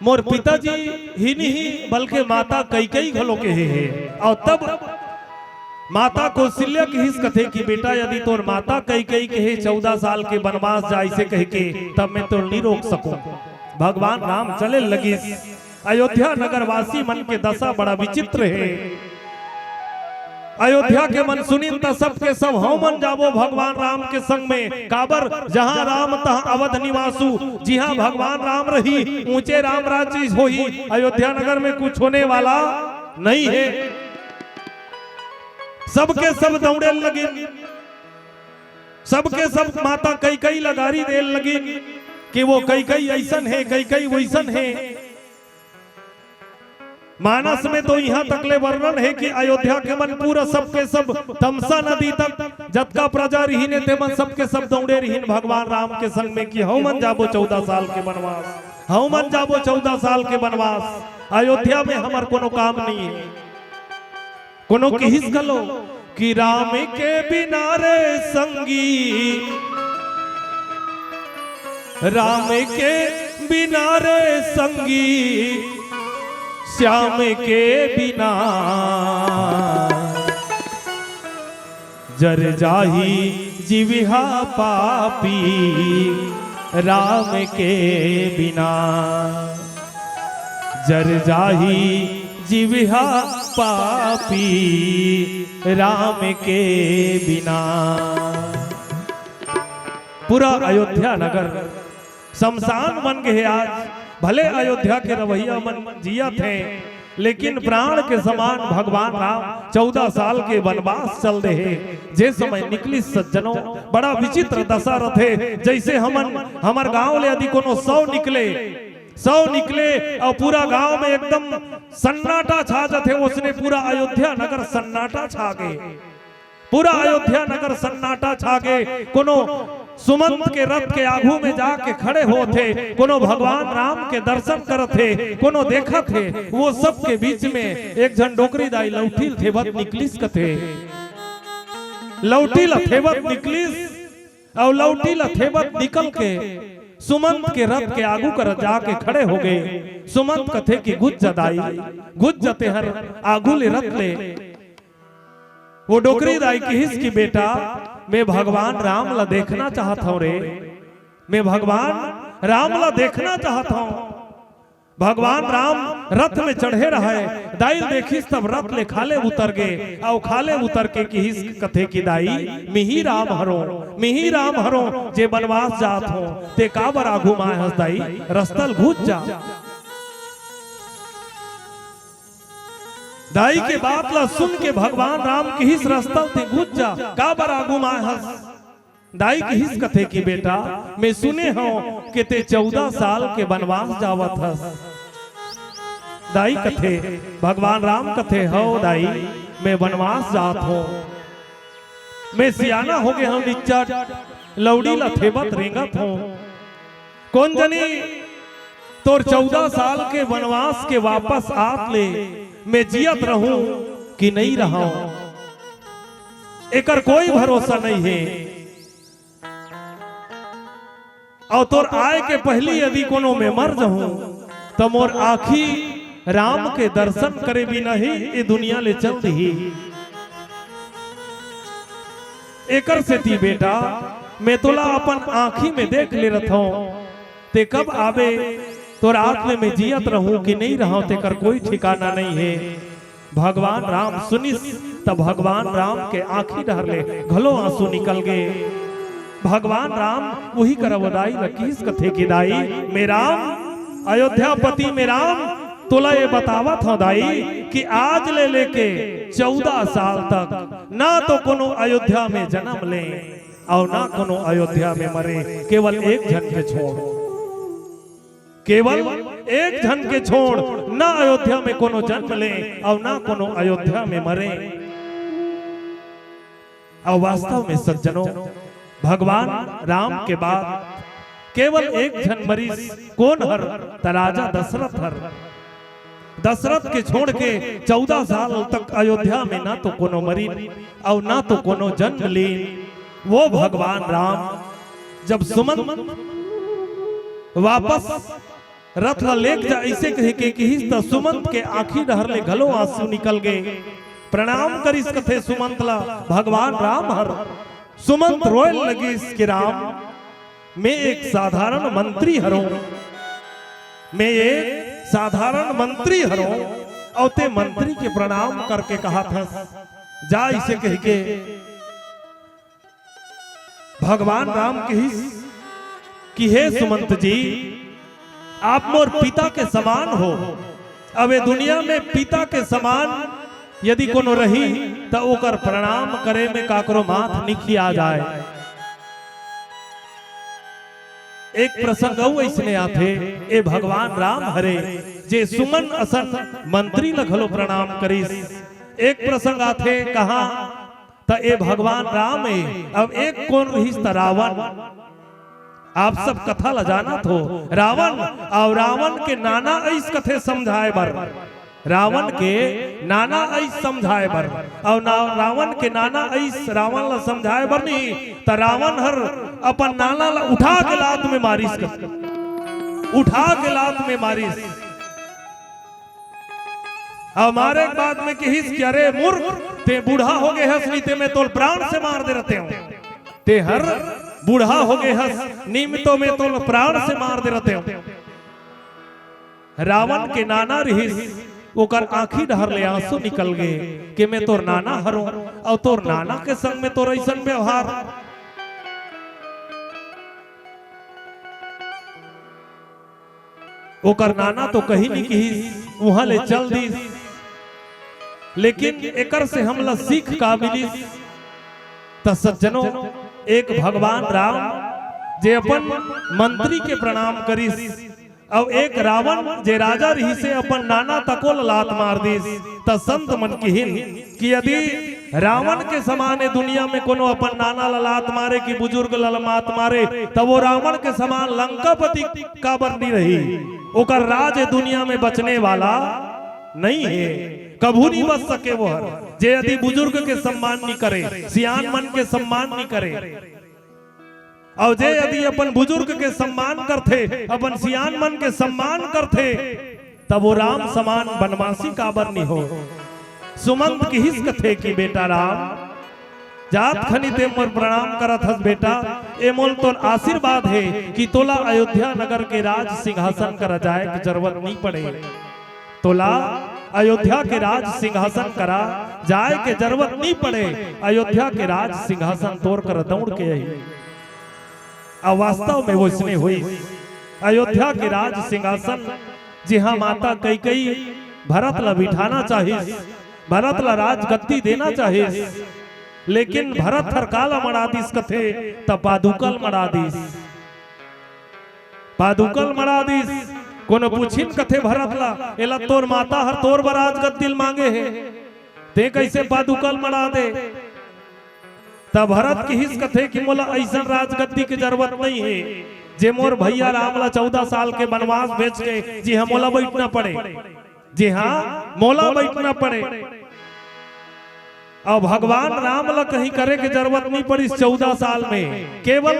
मोर पिताजी ही नहीं बल्कि माता कई कई घलो के है और तब माता कौशल्या की हिस कथे की बेटा यदि तोर माता कई कई कहे 14 साल के वनवास जाए से कह के तब मैं तो नहीं रोक सकूं। भगवान राम चले लगी। अयोध्या नगर वासी मन के दशा बड़ा विचित्र है। अयोध्या के मन सुनिन त सब के सब हौ मन जाबो भगवान राम के संग में। काबर जहां राम तहां अवध निवासु, जिहां भगवान राम रही ऊंचे राम राज्य होही। अयोध्या नगर में कुछ होने वाला नहीं है। सबके सब दौड़े लगे, सबके सब माता कई कई लगारी दे लगी कि वो कई कई ऐसन है, कई कई वैसन है। मानस में तो यहाँ तकले वर्णन है कि अयोध्या के मन पूरा सबके सब तमसा नदी तक जतका प्रजा रहीन ते मन सबके सब दौड़े रहीन भगवान राम के संग में कि हौ मन जाबो 14 साल के वनवास, हौ मन जाबो 14 साल के वनवास। अयोध्या में हमार कोनो काम नहीं है। कोनो किहिस गलो कि राम के बिना रे संगी, राम के बिना रे संगी, श्याम के बिना जर जाही जीविहा पापी, राम के बिना जर जाही जीविहा पापी, राम के बिना। पूरा अयोध्या नगर शमशान बन गए आज। भले अयोध्या के रवैया मन जिया थे, लेकिन प्राण के समान भगवान राम 14 साल के वनवास चल रहे। जे समय निकली सज्जनों बड़ा विचित्र दशा रथे। जैसे हमार गांव ले यदि कोनो 100 निकले और पूरा गांव में एकदम सन्नाटा छा जाते, उसने पूरा अयोध्या नगर सन्नाटा छा गए। पूरा अयोध्या नगर सन्नाटा छा गए। कोनो सुमंत के रथ के आगू में जाके खड़े होते, कोनो भगवान राम के दर्शन करते, कोनो देखा थे। वो सब के बीच में एक जन डोकरी दाई लौटी थेवत निकलिस कथे। लौटी लथेवत निकलिस और लौटी लथेवत निकल के सुमंत के रथ के आगू कर जाके खड़े हो गए। सुमंत कथे की गुज जदाई गुज जते हर आगू ले रथ ले। वो डोकरी दाई की हिस की बेटा मैं भगवान राम ला देखना चाहता हूं रे, मैं भगवान राम ला देखना चाहता हूं। भगवान राम रथ में चढ़े रहे। दाई देखिस तब रथ ले खाले उतर गए और खाले उतर के की हिस कथे की दाई मिही राम हरो जे बनवास जात हो ते काबर आगू माय हस दाई रस्तल घुस जा। दाई के बात ला सुन के भगवान राम की हिस रस्तल ते घुस जा काबर आगू माय हस। दाई की हिस कथे की बेटा मैं सुने हूं कि ते 14 साल के वनवास जावत हस। दाई कथे भगवान राम कथे हो दाई मैं वनवास जात हूं, मैं सियाना हो गए हूं, निच्चट लौड़ी लथेबत रेंगत हूं। कौन जनी तोर 14 साल के वनवास के वापस आत ले मैं जियत रहूं कि नहीं रहा, एकर कोई भरोसा नहीं है। और तोर आय के पहली यदि कोनो में मर जाऊं तो मोर आखी राम के दर्शन करे भी नहीं ये दुनिया ले चल रही। एकर से ती बेटा मैं तोला अपन आँखी में देख ले रहा हूं, ते कब आवे तोर आँख में मैं जियत रहूं कि नहीं रहूं तेकर कोई ठिकाना नहीं है। भगवान राम सुनिस तब भगवान राम के आँखी डहर ले घलो आंसू निकल गए। भगवान राम वही करवदाई लकीस कथे की दाई में राम अयोध्यापति में राम तोला ये बतावत हो दाई कि आज ले लेके 14 साल तक ना तो कोनो अयोध्या में जन्म ले और ना कोनो अयोध्या में मरे, केवल एक जन के छोड़, केवल एक जन के छोड़ ना अयोध्या में कोनो जन्म ले और ना कोनो अयोध्या में मरे। और वास्तव में सज्जनों भगवान राम के बाद केवल एक जन मरीज कौन हर तराजा दशरथ हर। दशरथ के छोड़ के 14 साल तक अयोध्या में ना तो कोनो मरी और ना तो कोनो जन्म ली। वो भगवान राम जब सुमंत वापस रथ ला लेक जा ऐसे कहे के कि सुमंत के आंखी डहर ले घलो आंसू निकल गए। प्रणाम करिस कथे सुमंत ला भगवान राम हर सुमंत रोयल लगिस कि राम मैं एक साधारण मंत्री हरो, मैं एक साधारण मंत्री हरो। और ते मंत्री के प्रणाम करके कहा था जा इसे कह के भगवान राम कहिस कि हे सुमंत जी आप मोर पिता के समान हो। अब दुनिया में पिता के समान यदि कोनो रही तो ओकर प्रणाम करे में काकरो माथ निखी आ जाए। एक प्रसंग ऐसने आथे ए भगवान राम हरे जे सुमन असन मंत्री लखलो प्रणाम करिस। एक प्रसंग आथे कहा तो ए भगवान राम है। अब एक कौन रही रावण, आप सब कथा ल जानत हो रावण। और रावण के नाना ऐस कथे समझाए बर, रावण के नाना ऐस समझाए बर। और रावण के नाना ऐस रावण ला समझाए बर नहीं तो रावण हर अपन नाना ला उठा के लात में मारिस, उठा के लात में मारिस। हमारे बाद में कहिस कि अरे मूर्ख ते बूढ़ा हो गए हस नहीं ते मैं तो प्राण से मार दे रहते हूं। ते हर बूढ़ा हो गए हस निमित्तों में तो प्राण से मार दे रहते हो। रावण के नाना रहिस ओकर आंखी डहर ले आंसू निकल गए कि मैं तोर नाना हरो और तोर नाना के संग में तोर ऐसन व्यवहार। ओकर नाना तो कहीं नहीं कहिस वहां ले चल दिस, लेकिन एकर से हमला सीख का मिलिस त सज्जनों एक भगवान राम जे अपन मंत्री के प्रणाम करिस और एक रावण जे राजा रही से अपन नाना तकोल लात मार दिस। त संत मन कहिन कि यदि रावण के समान दुनिया में कोनो अपन नाना लात मारे कि बुजुर्ग लात मारे तब वो रावण के समान लंकापति का बरनी रही। ओकर राज दुनिया में बचने वाला नहीं है, कभू नहीं बच सके वो हर। जे यदि बुजुर्ग के सम्मान नहीं करे, सियान मन के सम्मान नहीं करे, और जे यदि अपन बुजुर्ग के सम्मान करते, अपन सियान मन के सम्मान करते, तब वो राम समान बनवासी काबर नहीं हो। सुमंत की हिस कथे कि बेटा राम जात खनी ते मोर प्रणाम करत हस बेटा। ए मोल तो आशीर्वाद है कि तोला अयोध्या नगर के राज सिंहासन कर जाए की जरूरत नहीं पड़े। तोला अयोध्या के राज सिंहासन करा जाए के जरूरत नहीं पड़े। अयोध्या के राज सिंहासन तोड़ कर दौड़ के आई। अब वास्तव में वो इसने हुई अयोध्या के राज सिंहासन जी हाँ माता कैकेयी भरत ला बिठाना चाहिए, भरत ला राज गद्दी देना चाहिए, लेकिन भरत हर काला मड़ा दिस कथे तब पादुकल मड़ा दिस, पादुकल मड़ा दिस। कोनो पूछिन कथे भरत ला एला तोर माता हर तोर बराज गद्दिल मांगे है ते कैसे पादुकल मड़ा दे। तब भरत की हिस कथे कि मोला ऐसा राजगद्दी की जरूरत नहीं है जे मोर भैया राम ला 14 साल के वनवास भेज के जी हाँ मोला बैठना पड़े, जी हाँ मोला बैठना पड़े। और भगवान राम ला कहीं करे की जरूरत नहीं पड़ी। 14 साल में केवल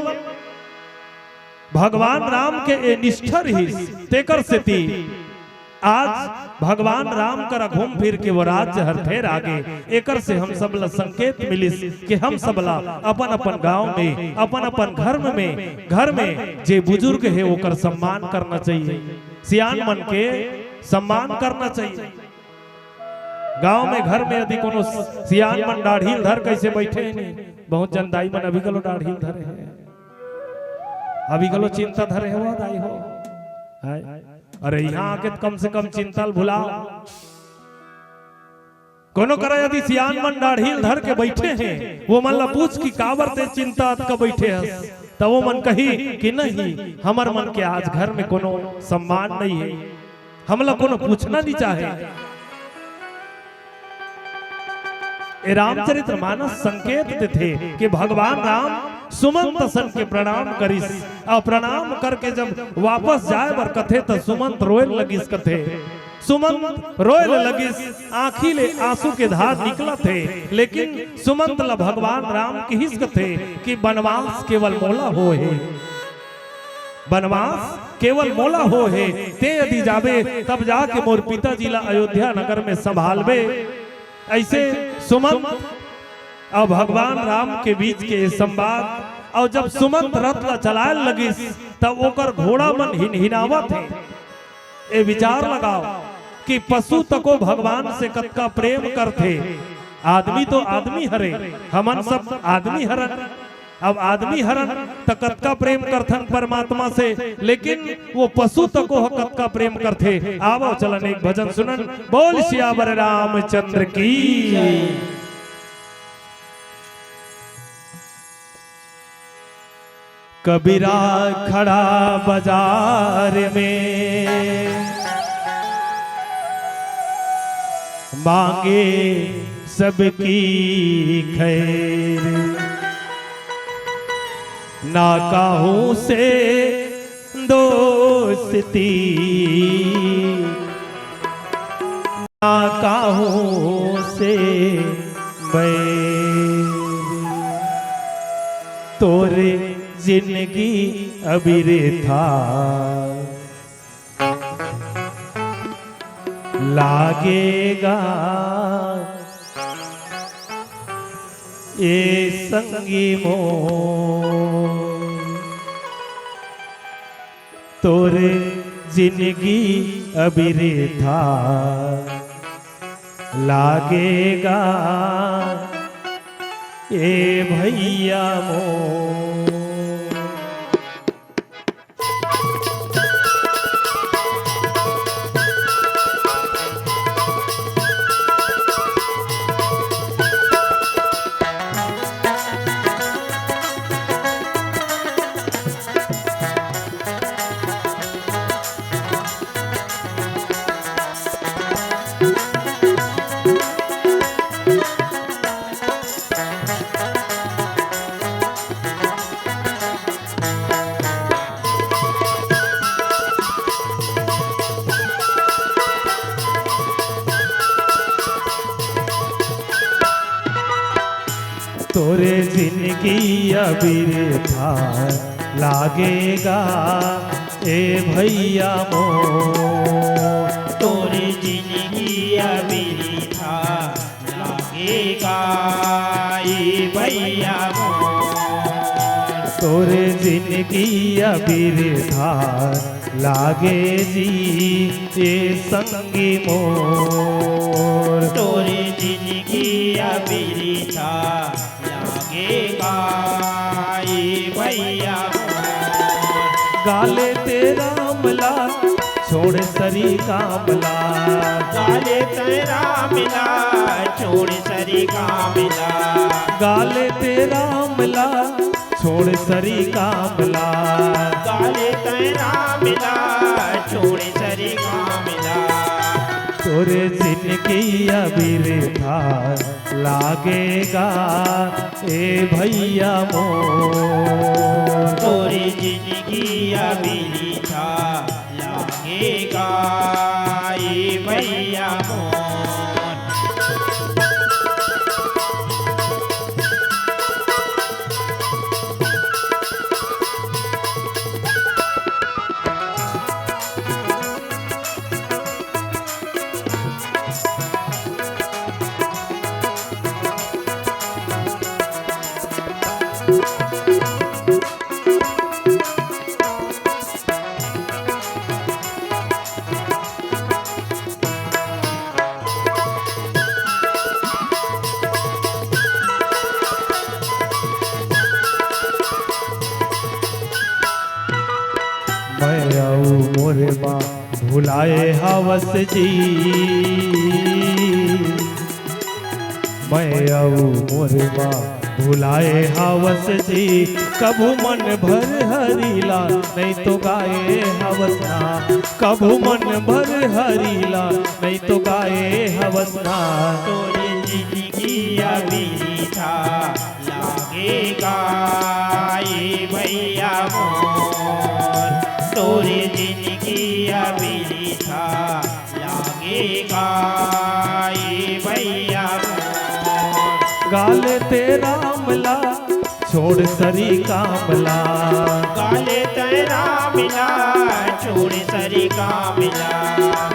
भगवान राम के निष्ठा ही तेकर से थी। आज भगवान राम कर घूम फिर के वो राज्य हर ठेर आगे एकर से हम सब ला संकेत मिलिस कि हम सब ला अपन अपन गांव में अपन अपन घर में जे बुजुर्ग है ओकर सम्मान करना चाहिए, सियान मन के सम्मान करना चाहिए। गांव में घर में यदि कोनो सियान मन दाढ़ील धर कैसे बैठे हैं नहीं, बहुत जन दाई मन अभी कलो दाढ़ील धरे हैं, अभी कलो चिंता धरे हो दाई हो। अरे यहाँ आके कम से कम चिंता भुलाओ। कोनो करा यदि सियान मन दाढ़ील धर के बैठे हैं वो मन ला पूछ की काबर ते चिंता का बैठे हस, तब वो मन कही कि नहीं हमर मन के आज घर में कोनो सम्मान नहीं है, हमला कोनो पूछना नहीं चाहे। ए रामचरितमानस संकेत देते कि भगवान राम सुमंत सन के प्रणाम करिस और प्रणाम करके जब वापस जाए बर कथे तो सुमंत रोयल लगिस कथे। सुमंत रोयल लगिस आंखी ले आंसू के धार निकला थे, लेकिन सुमंत ला भगवान राम की हिस कथे कि बनवास केवल मोला हो है, बनवास केवल मोला हो है। ते यदि जाबे तब जाके मोर पिताजी ला अयोध्या नगर में संभालबे ऐसे सुमंत और भगवान राम के बीच के संवाद। और जब सुमंत रथ ला चलाए लगिस तब ओकर घोड़ा मन हिनावत है। ए विचार लगाओ कि पशु तको भगवान से कतका प्रेम करते। आदमी तो आदमी हरे, हमन सब आदमी हरन। अब आदमी हरन तो कतका प्रेम करथन परमात्मा से, लेकिन वो पशु तको कतका प्रेम करते। आवो चलन एक भजन सुनन। बोल सियावर रामचंद्र की। कबीरा खड़ा बाजार में मांगे सबकी खैर, ना काहू से दोस्ती, ना काहू से बैर। तोरे जिंदगी अबीरे था लागेगा ये संगी मोर। तोरे जिंदगी अबीरे था लागेगा ये भैया मोर। तोरे जिंदगी अबीर था लागेगा ए भैया मोर। तोरे जिंदगी अबीर था लागेगा ये भैया मोर। तोरे जिंदगी अबीर था लागे जी ये संगी मोर। तोरे जिंदगी अबीर था लागेगा ये भैया मोर। गाले तेरा मला छोड़ सरी कामला। गाले तेरा मिला छोड़ सरी का मिला। गाले तेरा मला छोड़ सरी कामला। गाले तेरा मिला छोड़ सरी का मिला। तोरे जिंदगी अबीर था लागेगा ए भैया मोर। तोरे जिंदगी अबीर था लागेगा ये भैया मोर। मैं आऊ मोरे माँ भुलाए हवस जी। मैं आऊ मोरे माँ भुलाए हवस जी। कभू मन भर हरीला नहीं तो गाए हवसना। कभू मन भर हरीला नहीं तो गाए हवसना। तोरे जिंदगी अबीर था लागेगा ये भैया मोर। तोरे जिंदगी अबीर था लागेगा ये भैया मोर। गाले तेरा मला छोड़ सरी कामला। गाले तेरा मिला छोड़ सरी का मिला।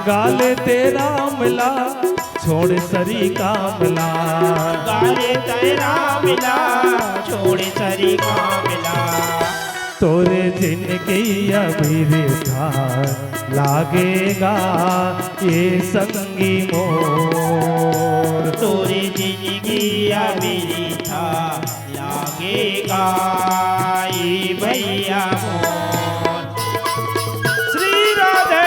गाले तेरा मला छोड़ सरी का मिला। गाले तेरा मिला छोड़ सरी का मिला। तोरे जिंदगी अभी था लागेगा ये संगी मोर। तोरे जिंदगी अभी था लागेगा ये भैया मोर। श्री राधे।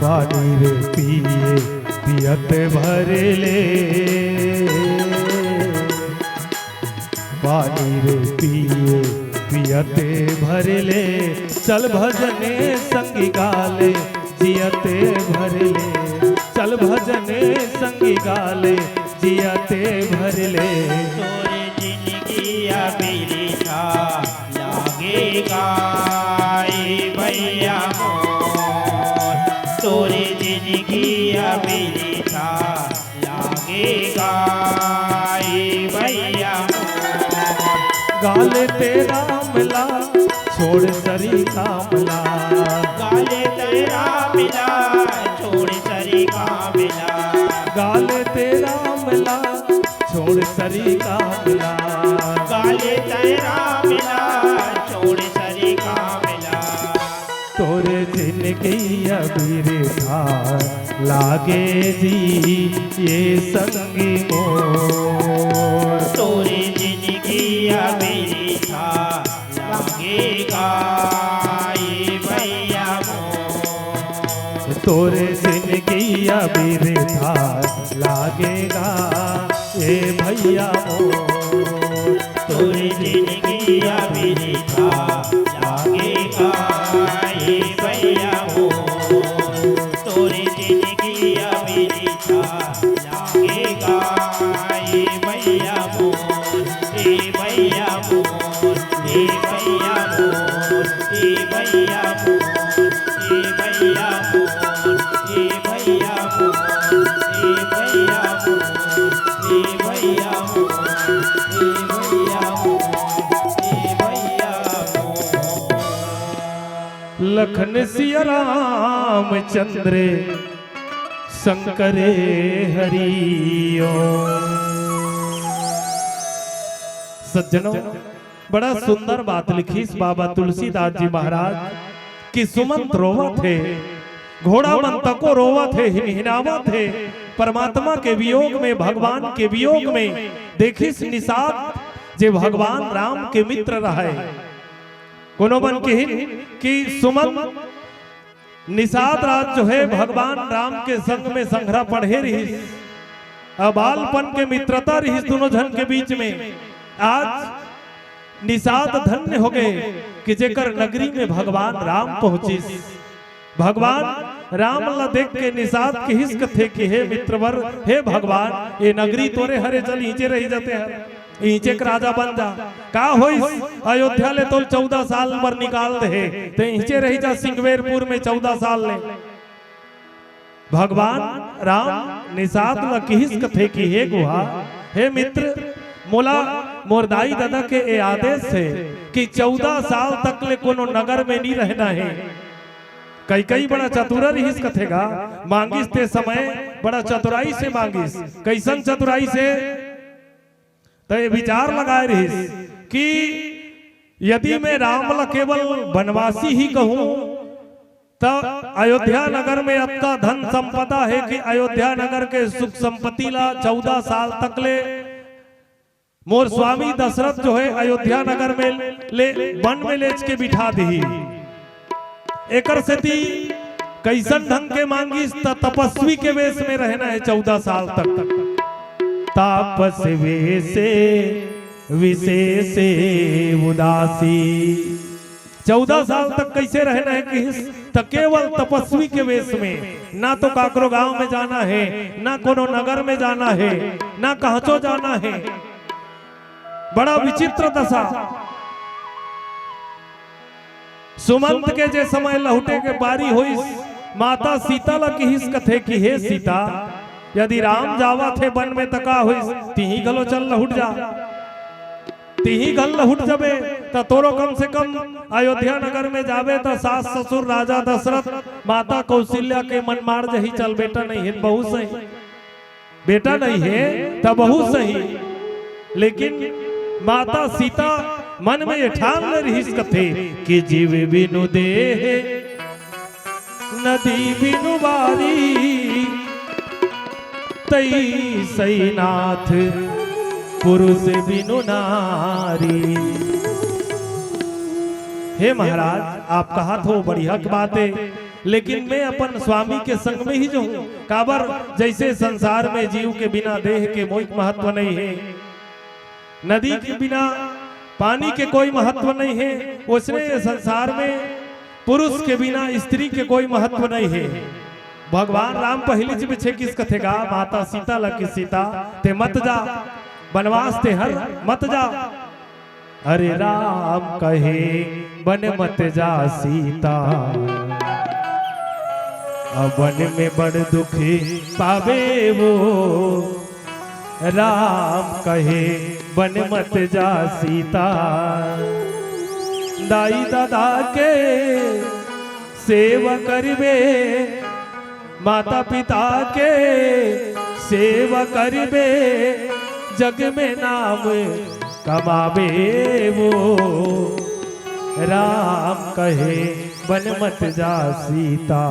पानी रे पिए पियत भर ले। पानी रे पिए पियते भर ले। चल भजने संगी गाले जियते भर ले। चल भजने संगी गाले जियते भर ले। तोरे जिंदगी अभी था लागेगा ये भैया मोर। तोरे जिंदगी अभी था लागेगा ये भैया मोर। गाले तेरा मिला छोड़ सरी का मिला। गाले तेरा मिला छोड़ सरी का मिला। गाले तेरा मिला छोड़ सरी का मिला। गाले तेरा मिला छोड़ सरी का मिला। तोरे जिंदगी अभी था लागे जी ये संगी मोर। तोरे जिंदगी अभी था लागेगा ये भैया मोर। तोरे जिंदगी अभी था लागेगा ये भैया मोर। तोरे जिंदगी अभी था लागेगा ये भैया मोर। तोरे जिंदगी अभी था लागेगा ये भैया मोर। ए भैया मोर ए भैया मोर ए भैया मोर ए भैया मोर ए भैया मोर ए भैया मोर ए भैया मोर ए भैया मोर ए भैया मोर। लखन सिया राम चंद्र शंकरे हरिओ। सज्जनों, बड़ा सुंदर बात लिखी इस बाबा तुलसीदास जी महाराज कि सुमंत रोवा थे, घोड़ा मंतको रोवा थे, हिनहिनावा थे परमात्मा के वियोग में, भगवान के वियोग में। देखिस निषाद जे भगवान राम के मित्र रहे। कोनो बन कहिन कि सुमन निषाद राज जो है भगवान राम के संग में संघरा पढ़े रही, बालपन के मित्रता रही दोनों जन के बीच में। आज निषाद धन्य हो गए कि जेकर नगरी में भगवान राम पहुंची। भगवान राम ला देख के निषाद के हिस्क थे कि हे मित्रवर, हे भगवान, ये नगरी तोरे हरे जल ईचे रही जाते हैं, ईचे के राजा बन जा। का होइस अयोध्या ले तो 14 साल पर निकाल दे, तो ईचे रही जा सिंगवेरपुर में 14 साल ले। भगवान राम निषाद ला की हिस्क थे कि हे गुहा, हे मित्र, मोला मोरदाई दादा के ए आदेश है कि 14 साल तक ले कोनो नगर में नहीं रहना है। कई कई बड़ा चतुर रहीस कथेगा, मांगिस ते समय बड़ा चतुराई से मांगिस। कैसन चतुराई से? तो ये विचार लगाए रहीस कि यदि मैं राम ला केवल वनवासी ही कहूं तो अयोध्या नगर में आपका धन संपदा है कि अयोध्या नगर के सुख संपत्ति ला 14 साल तक ले मोर स्वामी दशरथ जो है अयोध्या नगर में ले वन में लेच के बिठा दी। एकर सेती कैसन ढंग के मांगिस तपस्वी के वेश में रहना है 14 साल तक। तापस वेशे विशेषे उदासी, 14 साल तक कैसे रहना है कि तो केवल तपस्वी के वेश में, ना तो काकरो गांव में जाना है, ना कोनो नगर में जाना है, ना कहचो जाना है। बड़ा विचित्र दशा। सुमंत के जे समय लहुटे के बारी हुई, माता सीता ला किहिस कथे कि हे सीता, यदि राम जावा थे वन में तका हुई, तिही गलो चल लहुट जा, तिही गल लहुट जबे तो तोरो कम से कम अयोध्या नगर में जावे तो सास ससुर राजा दशरथ माता कौशल्या के मन मार जही, चल बेटा नहीं है बहू सही, बेटा नहीं है तो बहू सही। लेकिन माता सीता मन में ये ठान ले रही कथे कि जीव बिनु देह नदी बिनु बारी, तई सई नाथ पुरुष बिनु नारी। हे महाराज, आप कहा तो बड़ी हक बात है, लेकिन मैं अपन स्वामी के संग में ही जो हूं। काबर जैसे संसार में जीव के बिना देह के कोई महत्व नहीं है, नदी के बिना पानी के कोई महत्व नहीं है, उसने संसार में पुरुष के बिना स्त्री के कोई महत्व नहीं है। भगवान राम पहली जी पीछे किस कथेगा, माता सीता लकी सीता ते मत जा वनवास ते हर मत जा। अरे राम कहे वन मत जा सीता, अब वन में बड़ दुख पावे वो। राम कहे वन मत जा सीता, दाई दादा के सेवा करिबे, माता पिता के सेवा करिबे, जग में नाम कमाबे वो। राम कहे वन मत जा सीता,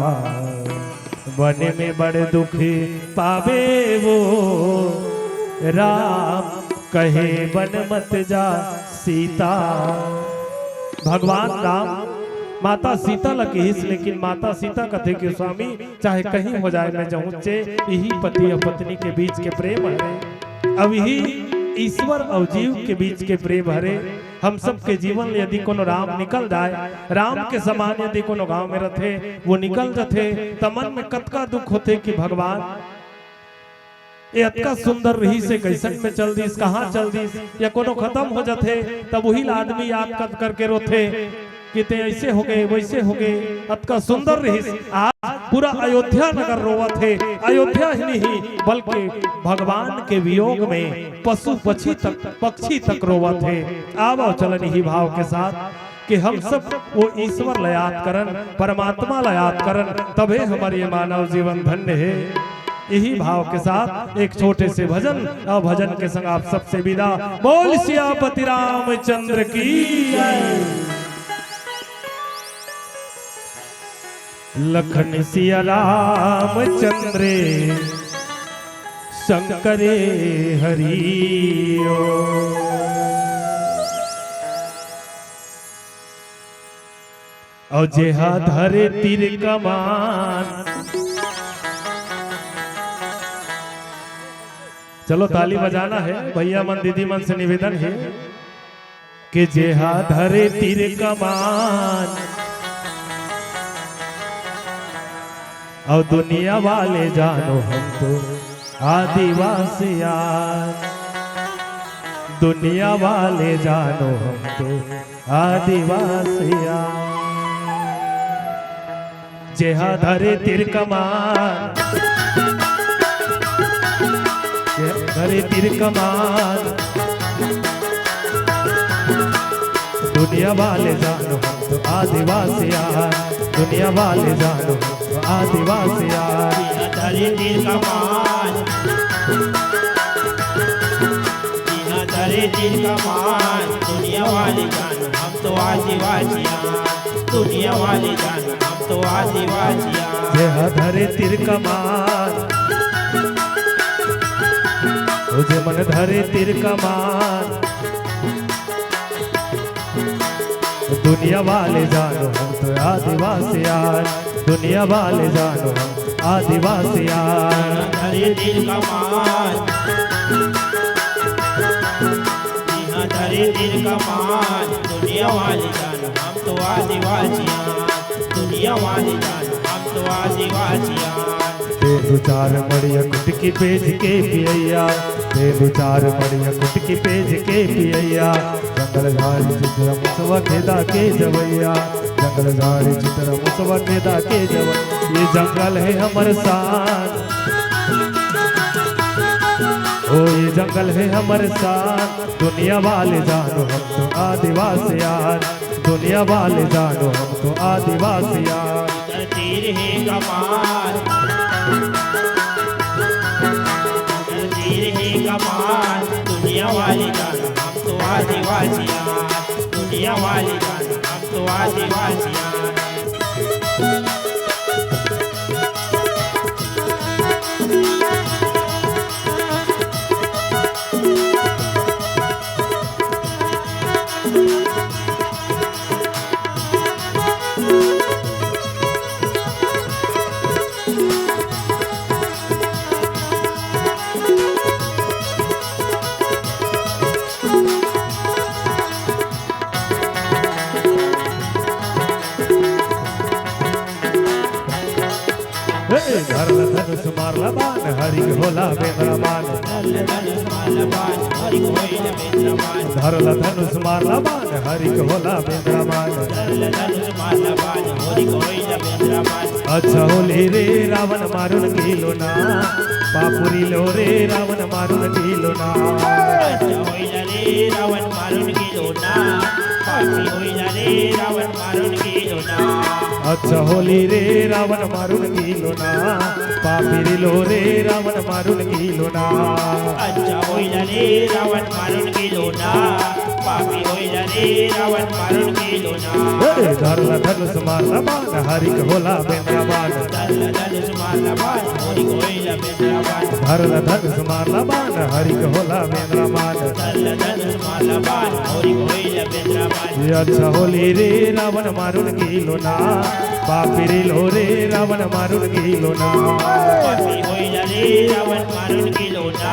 वन में बड़ दुख पावे वो। राम कहे वन मत जा सीता। भगवान राम माता सीता लकीस, लेकिन माता सीता कथे के स्वामी चाहे कहीं हो जाए मैं जाऊँचे, यही पति और पत्नी के बीच के प्रेम है। अब यही ईश्वर और जीव के बीच के प्रेम हरे। हम सब के जीवन में यदि कोनो राम निकल जाए, राम के समान यदि कोनो गांव में रथे वो निकल जाते, त मन में कतका दुख होते कि भगवान ये अतका सुंदर रही से कैसन में चल दीस, कहाँ चल दीस, या कोनो खत्म हो जाते तब वही आदमी याद कर करके रोथे कि ते ऐसे हो गए वैसे हो गए, अतका सुंदर रही। आज पूरा अयोध्या नगर रोवत है, अयोध्या ही नहीं बल्कि भगवान के वियोग में पशु पक्षी तक रोवत है। आओ चलन ही भाव के साथ कि हम सब वो ईश्वर ला याद करन, परमात्मा ला याद करन, तबे हमारे मानव जीवन धन्य है। यही भाव के साथ एक छोटे से भजन और भजन के संग आप सबसे विदा। बोल सियापति रामचंद्र की जय। लखन सिया रामचंद्रे शंकरे हरिओ। और जेहा धरे तीर कमान। चलो ताली बजाना है भैया मन दीदी मन से निवेदन है कि जेहा धरे तीर कमान, और दुनिया वाले जानो हम तो आदिवासिया, दुनिया वाले जानो हम तो आदिवासिया। जेहा धरे तीर कमान, धरे तीर कमान, दुनिया वाले जानो हम तो आदिवासिया, दुनिया वाले जानो हम तो आदिवासिया। धरे तीर कमान, धरे तीर कमान, दुनिया वाले जानो हम तो आदिवासिया, दुनिया वाले जानो हम तो आदिवासिया। जेहा धरे तीर कमान, तुझे मन धरे तीर कमान, दुनिया वाले जानो हम तो आदिवासिया, दुनिया वाले जानो हम आदिवासिया। धरे तीर कमान, धरे तीर कमान, दुनिया वाले जानो हम तो आदिवासियां दुनिया वाले जानो हम तो आदिवासियां तेनु चार मड़िया कुटकी पेज के पियैया तेनु चार मड़िया कुटकी पेज के पियैया जंगल झाड़ी चित्र मुसवा खेदा के जवैया जंगल झाड़ी चित्र मुसवा खेदा के जवैया ये जंगल है हमर शान ओ ये जंगल है हमर शान दुनिया वाले जानो हम तो आदिवासी यार दुनिया वाले जानो हम तो आदिवासी यार इधर तीर है कमान इधर तीर है कमान दुनिया वाले जानो हम तो आदिवासियां दुनिया वाले जानो हम तो आदिवासियां धरल धनुष मारला बाण हरि होला बेंद्रमान धरल धनुष मारला बाण हरि होला बेंद्रमान अच्छा होली रे रावण मारून गेलो ना बापुरी लो रे रावण मारून गेलो ना अच्छा होईला रे रावण मारून गेलो ना पापी होईला रे रावण मारून गेलो ना अच्छा होली रे रावण मारून गेलो ना पापी लो रे रावण मारून गेलो ना अच्छा होईला रे रावण मारून गेलो ना पापी होईला रे रावण मारून गेलो ना धरला धनुष मारला बाण हरि होला बेंद्रमान धरला धनुष मारला बाण हरि होईला बेंद्रमान धरला धनुष मारला बाण हरि होला बेंद्रमान धरला धनुष मारला बाण हरि होईला बेंद्रमान अच्छा होली रे रावण मारून गेलो ना पापी लो रे रावण मारून गेलो ना पापी होईला रे रावण मारून गेलो ना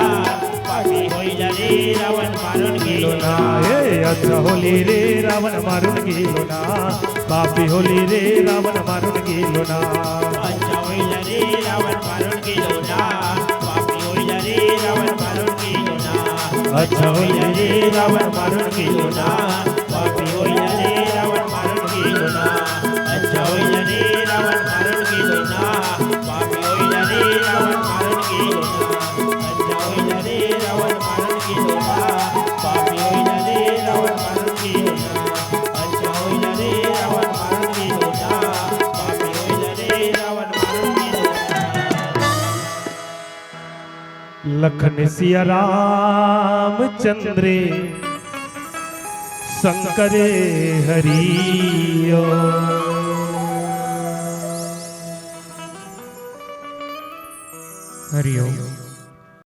पापी होईला रे रावण मारून गेलो ना अच्छा होली रे रावण मारून गेलो ना पापी होली रे रावण मारून गेलो ना अच्छा होईला रे रावण मारून गेलो ना पापी होईला रे रावण मारून गेलो ना अच्छा होली रे रावण मारून गेलो ना पापी होईला रे रावण मारून गेलो ना अच्छा होईला रे रावण मारून गेलो ना पापी होईला रे रावण मारून गेलो ना अच्छा होईला रे रावण मारून गेलो ना पापी होईला रे रावण मारून गेलो ना अच्छा होईला रे रावण मारून गेलो ना पापी होईला रे रावण मारून गेलो ना लखन सिया राम चंद्रे शंकरे हरियो हरिओम।